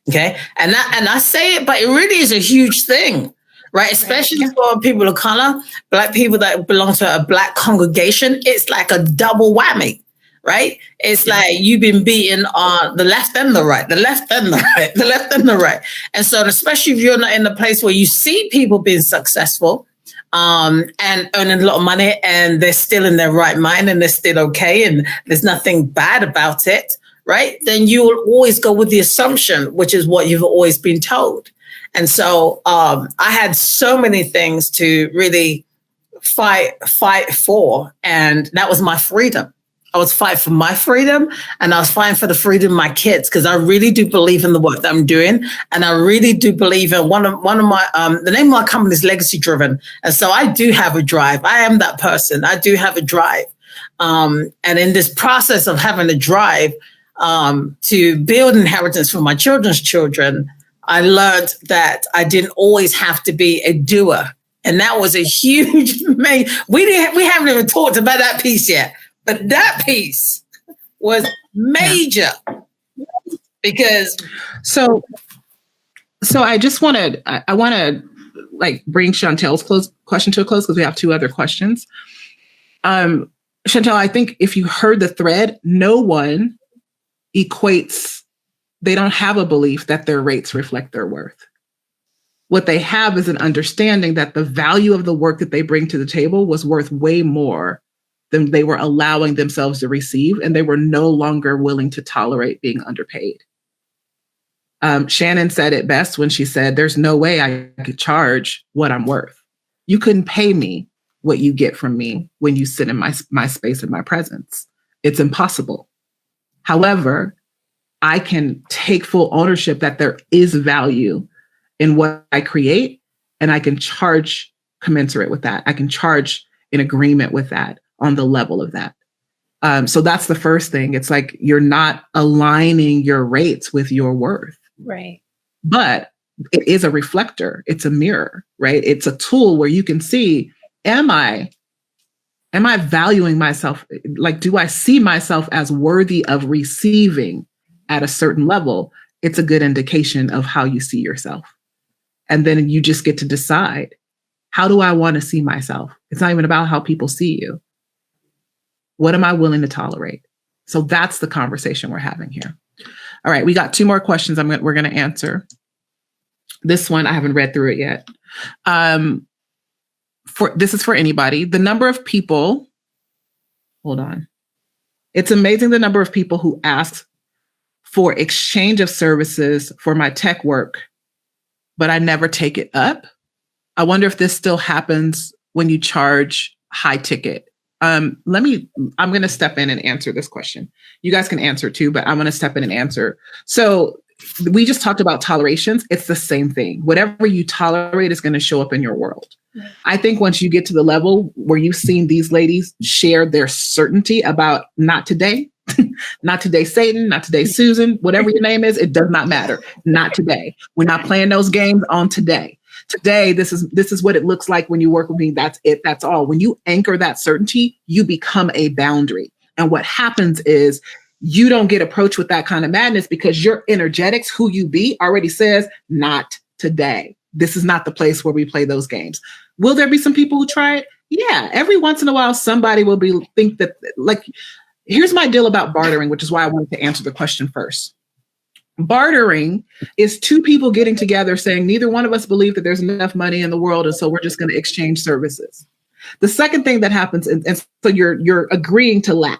Okay. And I say it, but it really is a huge thing, right? Especially for people of color, Black people that belong to a Black congregation. It's like a double whammy, right? It's like you've been beaten on the left and the right, the left and the right, the left and the right. And so especially if you're not in a place where you see people being successful, and earning a lot of money, and they're still in their right mind and they're still okay, and there's nothing bad about it, right? Then you will always go with the assumption, which is what you've always been told. And so I had so many things to really fight for, and that was my freedom. I was fighting for my freedom, and I was fighting for the freedom of my kids, because I really do believe in the work that I'm doing. And I really do believe in one of my, the name of my company is Legacy Driven. And so I do have a drive. I am that person. I do have a drive. And in this process of having a drive to build inheritance for my children's children, I learned that I didn't always have to be a doer. And that was a huge, we haven't even talked about that piece yet. But that piece was major because. So I just want to like bring Chantel's question to a close, because we have two other questions. Chantel, I think if you heard the thread, no one equates, they don't have a belief that their rates reflect their worth. What they have is an understanding that the value of the work that they bring to the table was worth way more than they were allowing themselves to receive, and they were no longer willing to tolerate being underpaid. Shannon said it best when she said, there's no way I could charge what I'm worth. You couldn't pay me what you get from me when you sit in my space and my presence. It's impossible. However, I can take full ownership that there is value in what I create, and I can charge commensurate with that. I can charge in agreement with that, on the level of that. So that's the first thing. It's like you're not aligning your rates with your worth. Right. But it is a reflector. It's a mirror, right? It's a tool where you can see, am I valuing myself? Like, do I see myself as worthy of receiving at a certain level? It's a good indication of how you see yourself. And then you just get to decide, how do I want to see myself? It's not even about how people see you. What am I willing to tolerate? So that's the conversation we're having here. All right, we got 2 more questions we're going to answer. This one, I haven't read through it yet. This is for anybody. The number of people, hold on. It's amazing the number of people who ask for exchange of services for my tech work, but I never take it up. I wonder if this still happens when you charge high ticket. I'm going to step in and answer this question. You guys can answer too, but I'm going to step in and answer. So we just talked about tolerations. It's the same thing. Whatever you tolerate is going to show up in your world. Right. I think once you get to the level where you've seen these ladies share their certainty about not today, not today, Satan, not today, Susan, whatever your name is, it does not matter. Not today. We're not playing those games on today. Today, this is what it looks like when you work with me. That's it. That's all. When you anchor that certainty, you become a boundary. And what happens is you don't get approached with that kind of madness because your energetics, who you be, already says, not today. This is not the place where we play those games. Will there be some people who try it? Yeah. Every once in a while, somebody will think that, like, here's my deal about bartering, which is why I wanted to answer the question first. Bartering is 2 people getting together saying neither one of us believe that there's enough money in the world, and so we're just going to exchange services. The second thing that happens, and so you're agreeing to lack.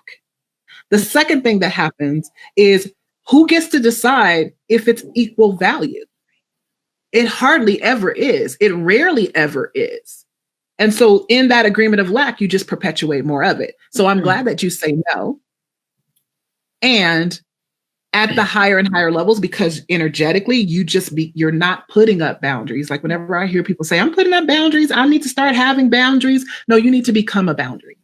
The second thing that happens is who gets to decide if it's equal value? It hardly ever is. It rarely ever is. And so in that agreement of lack, you just perpetuate more of it. So I'm glad that you say no. And at the higher and higher levels, because energetically, you're not putting up boundaries. Like whenever I hear people say, I'm putting up boundaries, I need to start having boundaries. No, you need to become a boundary.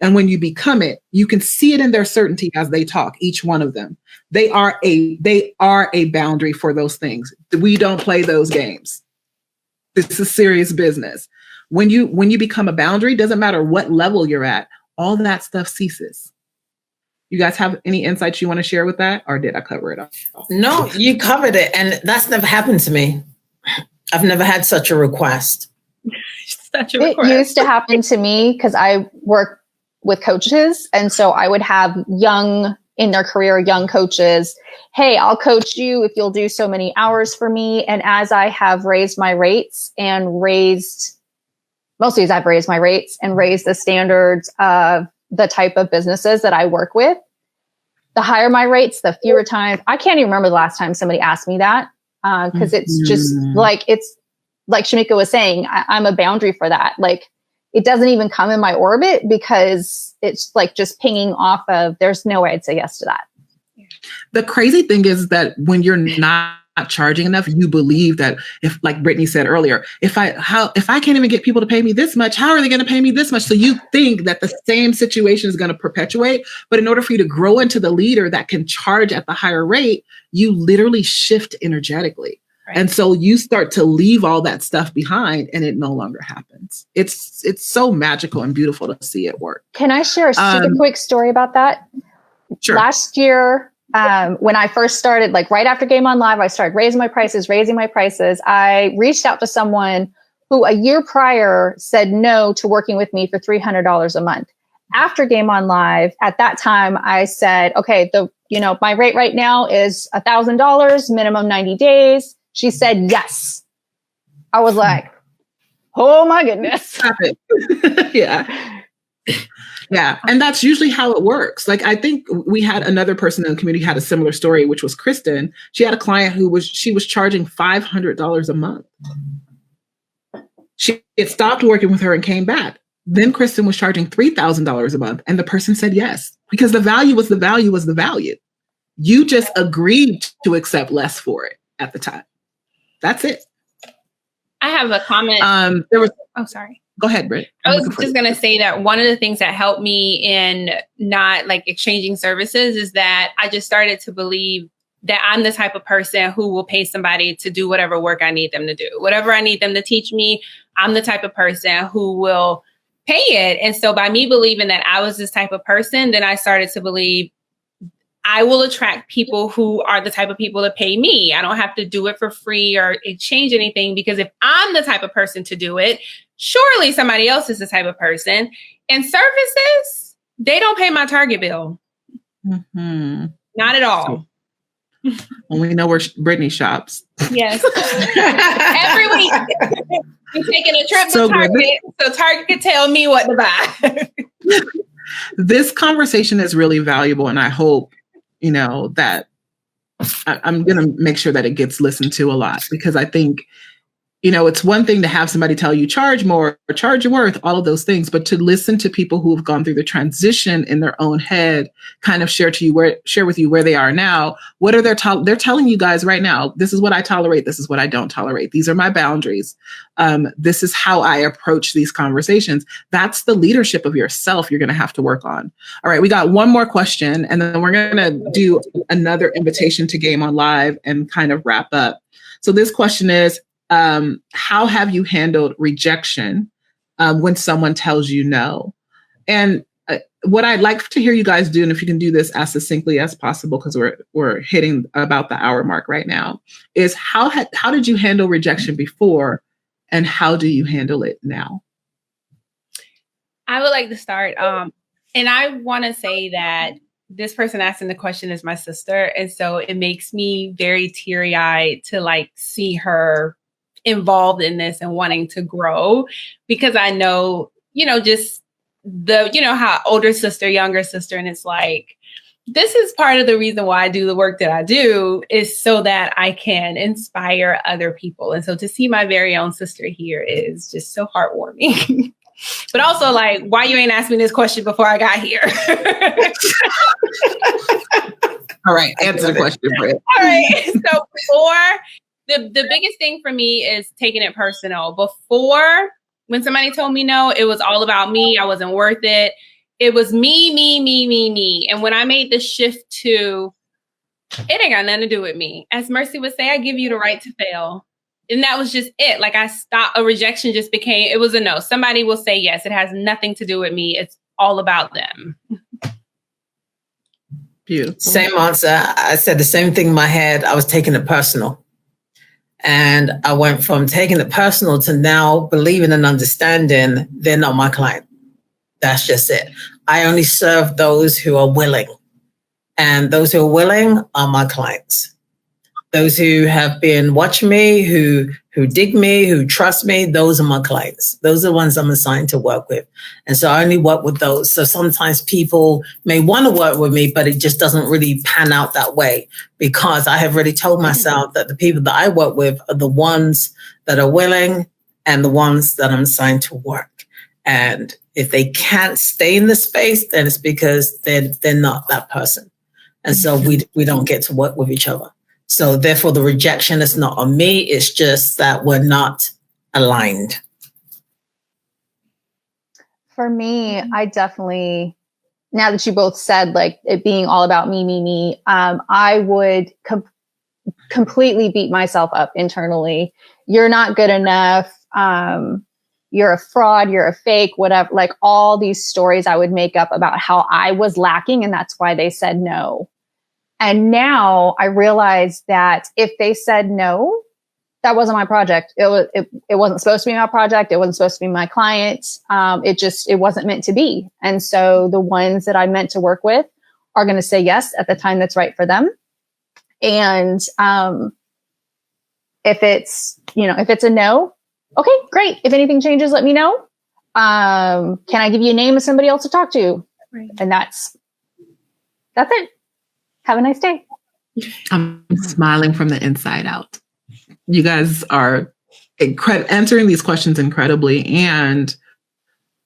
And when you become it, you can see it in their certainty as they talk, each one of them. They are a boundary for those things. We don't play those games. This is serious business. When you become a boundary, doesn't matter what level you're at, all that stuff ceases. You guys have any insights you want to share with that? Or did I cover it all? No, you covered it. And that's never happened to me. I've never had such a request. It used to happen to me because I work with coaches. And so I would have young coaches. Hey, I'll coach you if you'll do so many hours for me. And as I have raised my rates and mostly as I've raised my rates and raised the standards of the type of businesses that I work with, the higher my rates, the fewer times. I can't even remember the last time somebody asked me that because it's just it's like Shamika was saying, I'm a boundary for that. Like it doesn't even come in my orbit because it's like just pinging off of, there's no way I'd say yes to that. The crazy thing is that when you're not charging enough, you believe that if, like Brittany said earlier, if I can't even get people to pay me this much, how are they going to pay me this much? So you think that the same situation is going to perpetuate, but in order for you to grow into the leader that can charge at the higher rate, you literally shift energetically. Right. And so you start to leave all that stuff behind and it no longer happens. It's so magical and beautiful to see it work. Can I share a super quick story about that? Sure. Last year, when I first started, like right after Game On Live, I started raising my prices. I reached out to someone who a year prior said no to working with me for $300 a month. After Game On Live, at that time, I said, okay, my rate right now is $1,000, minimum 90 days. She said, yes. I was like, oh my goodness. Stop it. Yeah. Yeah. And that's usually how it works. Like, I think we had another person in the community had a similar story, which was Kristen. She had a client she was charging $500 a month. She had stopped working with her and came back. Then Kristen was charging $3,000 a month. And the person said yes, because the value was the value. You just agreed to accept less for it at the time. That's it. I have a comment. Sorry. Go ahead, Britt. I was just going to say that one of the things that helped me in not like exchanging services is that I just started to believe that I'm the type of person who will pay somebody to do whatever work I need them to do. Whatever I need them to teach me, I'm the type of person who will pay it. And so by me believing that I was this type of person, then I started to believe I will attract people who are the type of people to pay me. I don't have to do it for free or exchange anything, because if I'm the type of person to do it, surely somebody else is the type of person. And services, They don't pay my Target bill. Mm-hmm. Not at all. Well, we know where Brittany shops. Yes. Every week. We're taking a trip to Target, so Target can tell me what to buy. This conversation is really valuable, and I hope, that I'm going to make sure that it gets listened to a lot, because I think, it's one thing to have somebody tell you charge more or charge your worth, all of those things, but to listen to people who have gone through the transition in their own head, kind of share with you where they are now. What are they're telling you guys right now? This is what I tolerate. This is what I don't tolerate. These are my boundaries. This is how I approach these conversations. That's the leadership of yourself you're going to have to work on. All right, we got one more question, and then we're going to do another invitation to Game on Live and kind of wrap up. So this question is, how have you handled rejection when someone tells you no? And what I'd like to hear you guys do, and if you can do this as succinctly as possible, because we're hitting about the hour mark right now, is how did you handle rejection before, and how do you handle it now? I would like to start, and I want to say that this person asking the question is my sister, and so it makes me very teary-eyed to see her involved in this and wanting to grow, because I know, just how older sister, younger sister, and it's this is part of the reason why I do the work that I do, is so that I can inspire other people. And so to see my very own sister here is just so heartwarming. But also why you ain't asked me this question before I got here? All right, answer the question, Britt. All right. So before, the biggest thing for me is taking it personal. Before, when somebody told me no, it was all about me. I wasn't worth it. It was me. And when I made the shift to, it ain't got nothing to do with me. As Mercy would say, I give you the right to fail. And that was just it. I stopped, a rejection just became, it was a no. Somebody will say yes. It has nothing to do with me. It's all about them. Beautiful. Same answer. I said the same thing in my head. I was taking it personal. And I went from taking it personal to now believing and understanding they're not my client. That's just it. I only serve those who are willing. And those who are willing are my clients. Those who have been watching me, who dig me, who trust me, those are my clients. Those are the ones I'm assigned to work with. And so I only work with those. So sometimes people may want to work with me, but it just doesn't really pan out that way, because I have already told myself that the people that I work with are the ones that are willing and the ones that I'm assigned to work. And if they can't stay in the space, then it's because they're not that person. And so we don't get to work with each other. So therefore, the rejection is not on me. It's just that we're not aligned. For me, I definitely, now that you both said it being all about me, I would completely beat myself up internally. You're not good enough. You're a fraud. You're a fake, whatever. All these stories I would make up about how I was lacking, and that's why they said no. And now I realize that if they said no, that wasn't my project. It wasn't supposed to be my project. It wasn't supposed to be my client. It wasn't meant to be. And so the ones that I meant to work with are going to say yes at the time that's right for them. And if it's a no, okay, great. If anything changes, let me know. Can I give you a name of somebody else to talk to? Right. And that's it. Have a nice day. I'm smiling from the inside out. You guys are answering these questions incredibly. And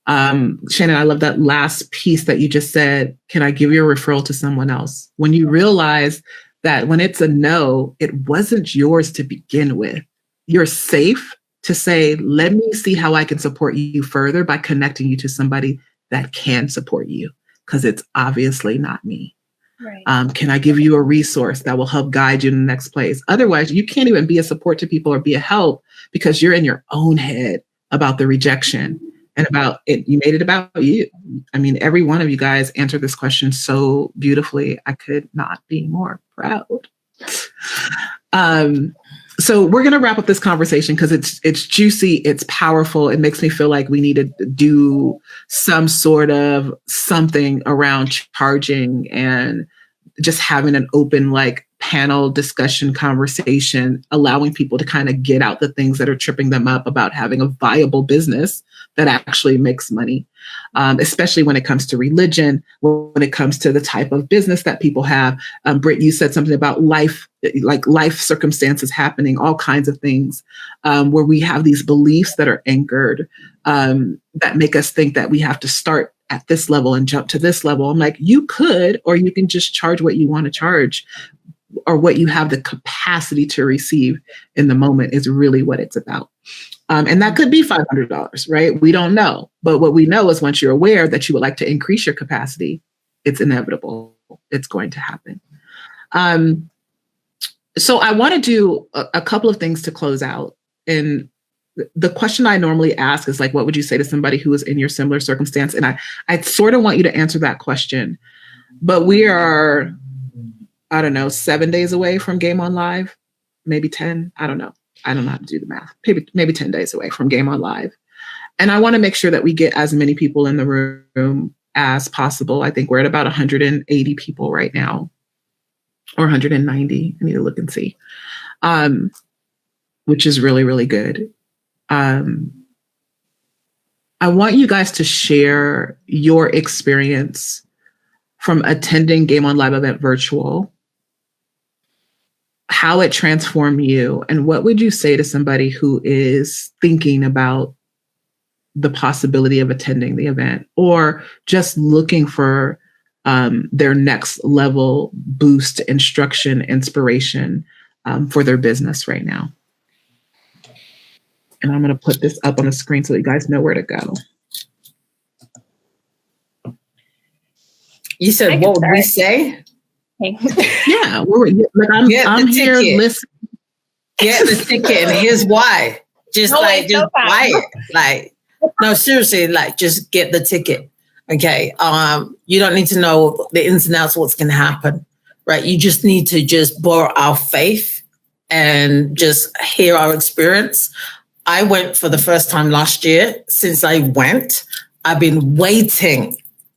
Shannon, I love that last piece that you just said. Can I give you a referral to someone else? When you realize that when it's a no, it wasn't yours to begin with. You're safe to say, let me see how I can support you further by connecting you to somebody that can support you, because it's obviously not me. Right. Can I give you a resource that will help guide you in the next place? Otherwise, you can't even be a support to people or be a help, because you're in your own head about the rejection and about it. You made it about you. I mean, every one of you guys answered this question so beautifully. I could not be more proud. So we're going to wrap up this conversation because it's juicy, it's powerful. It makes me feel like we need to do some sort of something around charging and just having an open like panel discussion conversation, allowing people to kind of get out the things that are tripping them up about having a viable business that actually makes money, especially when it comes to religion, when it comes to the type of business that people have. Britt, you said something about life circumstances happening, all kinds of things where we have these beliefs that are anchored that make us think that we have to start at this level and jump to this level. I'm like, you could, or you can just charge what you want to charge, or what you have the capacity to receive in the moment is really what it's about. And that could be $500, right? We don't know. But what we know is once you're aware that you would like to increase your capacity, it's inevitable. It's going to happen. So I want to do a couple of things to close out. And the question I normally ask is like, what would you say to somebody who is in your similar circumstance? And I sort of want you to answer that question. But we are, I don't know, 7 days away from Game On Live, maybe 10. I don't know. I don't know how to do the math. Maybe 10 days away from Game On Live. And I want to make sure that we get as many people in the room as possible. I think we're at about 180 people right now, or 190. I need to look and see, which is really, really good. I want you guys to share your experience from attending Game On Live event virtual, how it transformed you, and what would you say to somebody who is thinking about the possibility of attending the event or just looking for their next level boost, instruction, inspiration for their business right now? And I'm going to put this up on the screen so you guys know where to go. You said, what would we say? Yeah, I'm here listening. Get the ticket, and here's why. Just buy it. Like, no, seriously, like just get the ticket. Okay. You don't need to know the ins and outs of what's going to happen, right? You just need to just borrow our faith and just hear our experience. I went for the first time last year. Since I went, I've been waiting.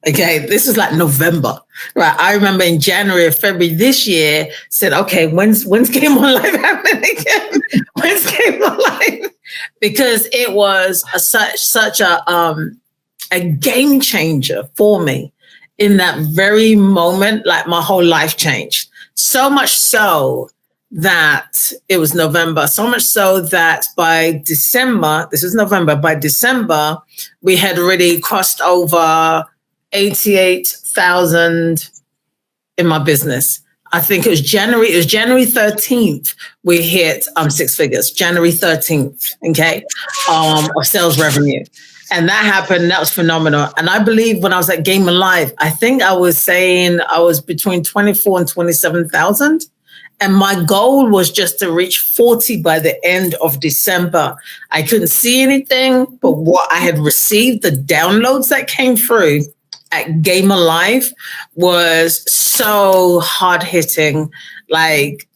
Okay, this is like November, right? I remember in January or February this year, said, okay, when's Game On Live happening again? When's Game On Live? Because it was such a game changer for me. In that very moment, like my whole life changed. So much so that it was November, so much so that by December, this is November, by December, we had already crossed over 88,000 in my business. I think it was January 13th, we hit six figures, January 13th, okay, of sales revenue. And that happened, that was phenomenal. And I believe when I was at Game On Live, I think I was saying I was between 24 and 27,000. And my goal was just to reach 40 by the end of December. I couldn't see anything, but what I had received, the downloads that came through at Game On Live was so hard hitting. Like,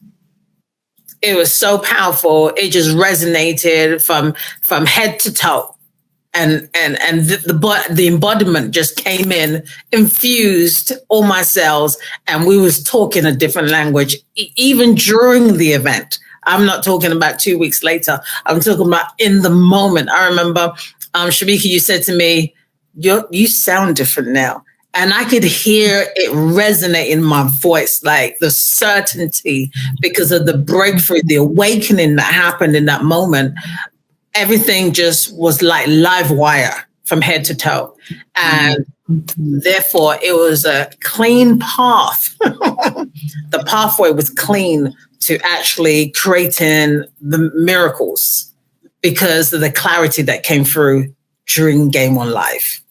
it was so powerful. It just resonated from head to toe. And the embodiment just came in, infused all my cells, and we was talking a different language, even during the event. I'm not talking about 2 weeks later. I'm talking about in the moment. I remember, Shamika, you said to me, you sound different now. And I could hear it resonate in my voice, like the certainty because of the breakthrough, the awakening that happened in that moment. Everything just was like live wire from head to toe. And therefore, it was a clean path. The pathway was clean to actually creating the miracles because of the clarity that came through during Game On Live.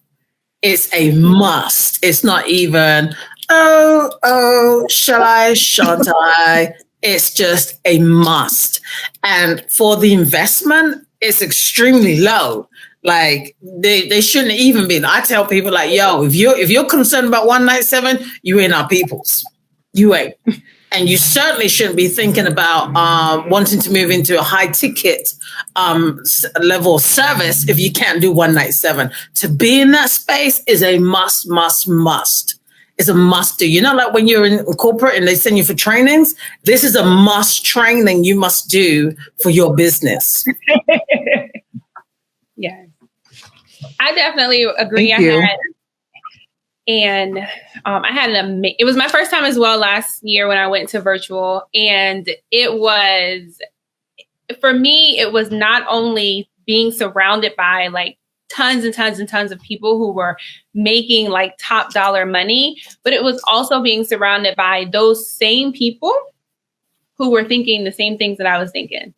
It's a must. It's not even, shall I, shan't I? It's just a must. And for the investment, it's extremely low. Like they shouldn't even be. I tell people like, yo, if you're concerned about 197, you ain't our peoples. You ain't. And you certainly shouldn't be thinking about wanting to move into a high ticket level service if you can't do 1 night 7. To be in that space is a must. It's a must do. You know, like when you're in corporate and they send you for trainings, this is a must training you must do for your business. Yeah, I definitely agree. Thank you. I had it was my first time as well last year when I went to virtual, and it was, for me, it was not only being surrounded by like tons and tons and tons of people who were making like top dollar money, but it was also being surrounded by those same people who were thinking the same things that I was thinking,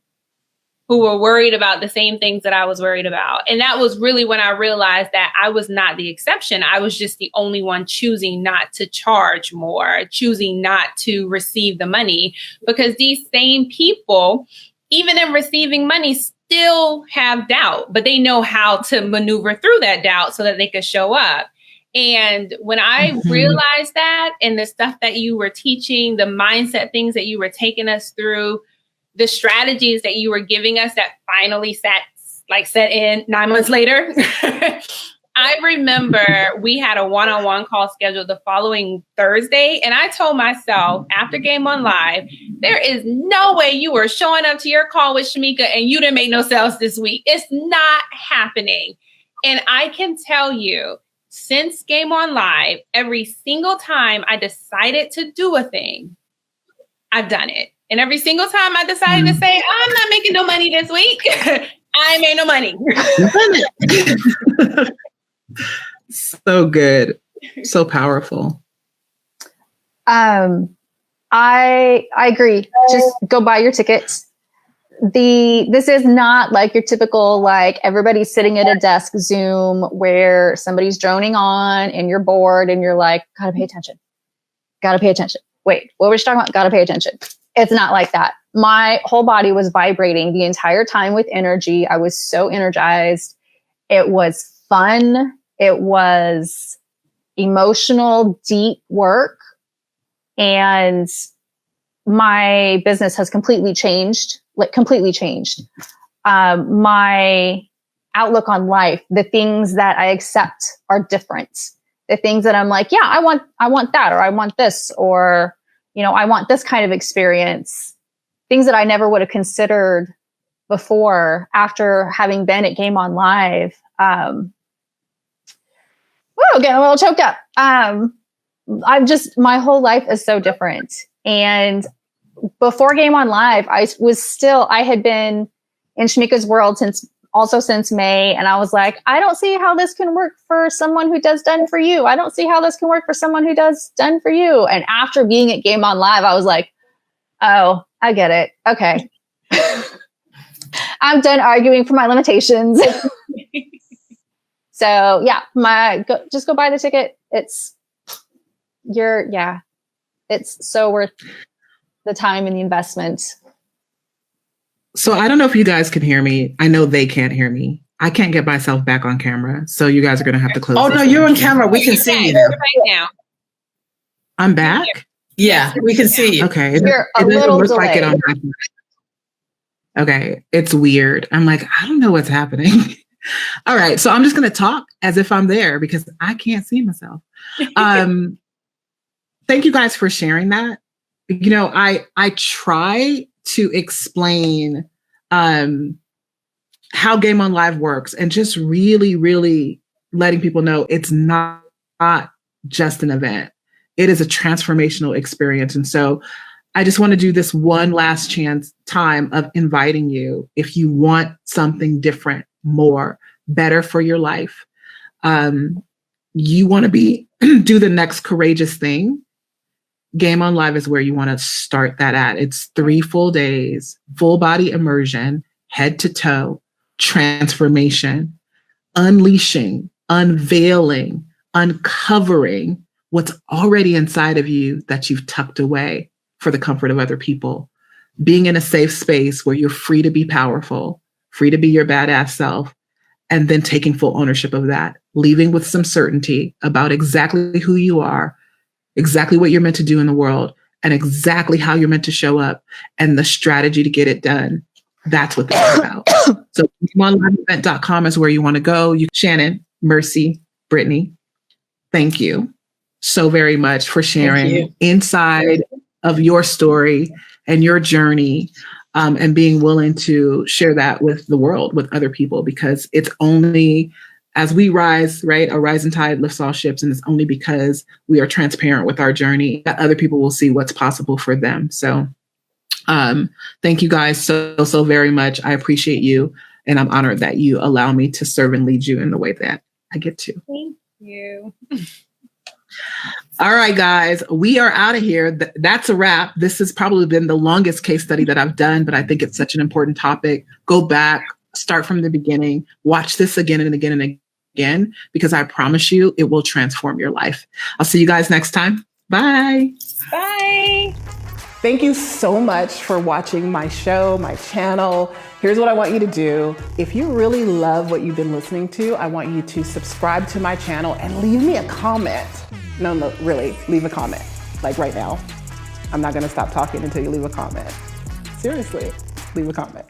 who were worried about the same things that I was worried about. And that was really when I realized that I was not the exception. I was just the only one choosing not to charge more, choosing not to receive the money, because these same people, even in receiving money, still have doubt, but they know how to maneuver through that doubt so that they could show up. And when I realized that, and the stuff that you were teaching, the mindset things that you were taking us through, the strategies that you were giving us that finally set in 9 months later, I remember we had a one-on-one call scheduled the following Thursday. And I told myself after Game On Live, there is no way you were showing up to your call with Shamika and you didn't make no sales this week. It's not happening. And I can tell you, since Game On Live, every single time I decided to do a thing, I've done it. And every single time I decided to say, I'm not making no money this week, I made no money. So good. So powerful. I agree. Just go buy your tickets. This is not like your typical, like everybody's sitting at a desk Zoom where somebody's droning on and you're bored and you're like, gotta pay attention. Wait, what were you talking about? Gotta pay attention. It's not like that. My whole body was vibrating the entire time with energy. I was so energized. It was fun. It was emotional, deep work. And my business has completely changed. My outlook on life, the things that I accept are different. The things that I'm like, yeah, I want that, or I want this, or, you know, I want this kind of experience. Things that I never would have considered before after having been at Game On Live. Getting a little choked up. My whole life is so different. And before Game On Live, I had been in Shamika's world since May. And I was like, I don't see how this can work for someone who does Done For You. I don't see how this can work for someone who does Done For You. And after being at Game On Live, I was like, oh, I get it. Okay. I'm done arguing for my limitations. So yeah, just go buy the ticket. It's so worth the time and the investment. So I don't know if you guys can hear me. I know they can't hear me. I can't get myself back on camera. So you guys are going to have to close. Oh, no, you're on camera. We can see you now. I'm back? Yeah, we can see you. Okay. You're it doesn't look delayed. like it on my camera. Okay. It's weird. I'm like, I don't know what's happening. All right. So I'm just going to talk as if I'm there because I can't see myself. Thank you guys for sharing that. You know, I try to explain how Game On Live works and just really, really letting people know it's not just an event. It is a transformational experience. And so I just want to do this one last time of inviting you, if you want something different, more, better for your life, you want to do the next courageous thing, Game On Live is where you want to start that at. It's 3 full days, full body immersion, head to toe, transformation, unleashing, unveiling, uncovering what's already inside of you that you've tucked away for the comfort of other people. Being in a safe space where you're free to be powerful, free to be your badass self, and then taking full ownership of that, leaving with some certainty about exactly who you are, exactly what you're meant to do in the world, and exactly how you're meant to show up and the strategy to get it done. That's what it's about. So gameonliveevent.com is where you want to go. Shannon, Mercy, Brittany, thank you so very much for sharing inside of your story and your journey, and being willing to share that with the world, with other people, because it's only as we rise, right? A rising tide lifts all ships. And it's only because we are transparent with our journey that other people will see what's possible for them. So thank you guys so very much. I appreciate you. And I'm honored that you allow me to serve and lead you in the way that I get to. Thank you. All right, guys, we are out of here. That's a wrap. This has probably been the longest case study that I've done, but I think it's such an important topic. Go back, start from the beginning, watch this again and again and again, because I promise you it will transform your life. I'll see you guys next time. Bye. Bye. Thank you so much for watching my show, my channel. Here's what I want you to do. If you really love what you've been listening to, I want you to subscribe to my channel and leave me a comment. No, really, leave a comment. Like right now. I'm not gonna stop talking until you leave a comment. Seriously, leave a comment.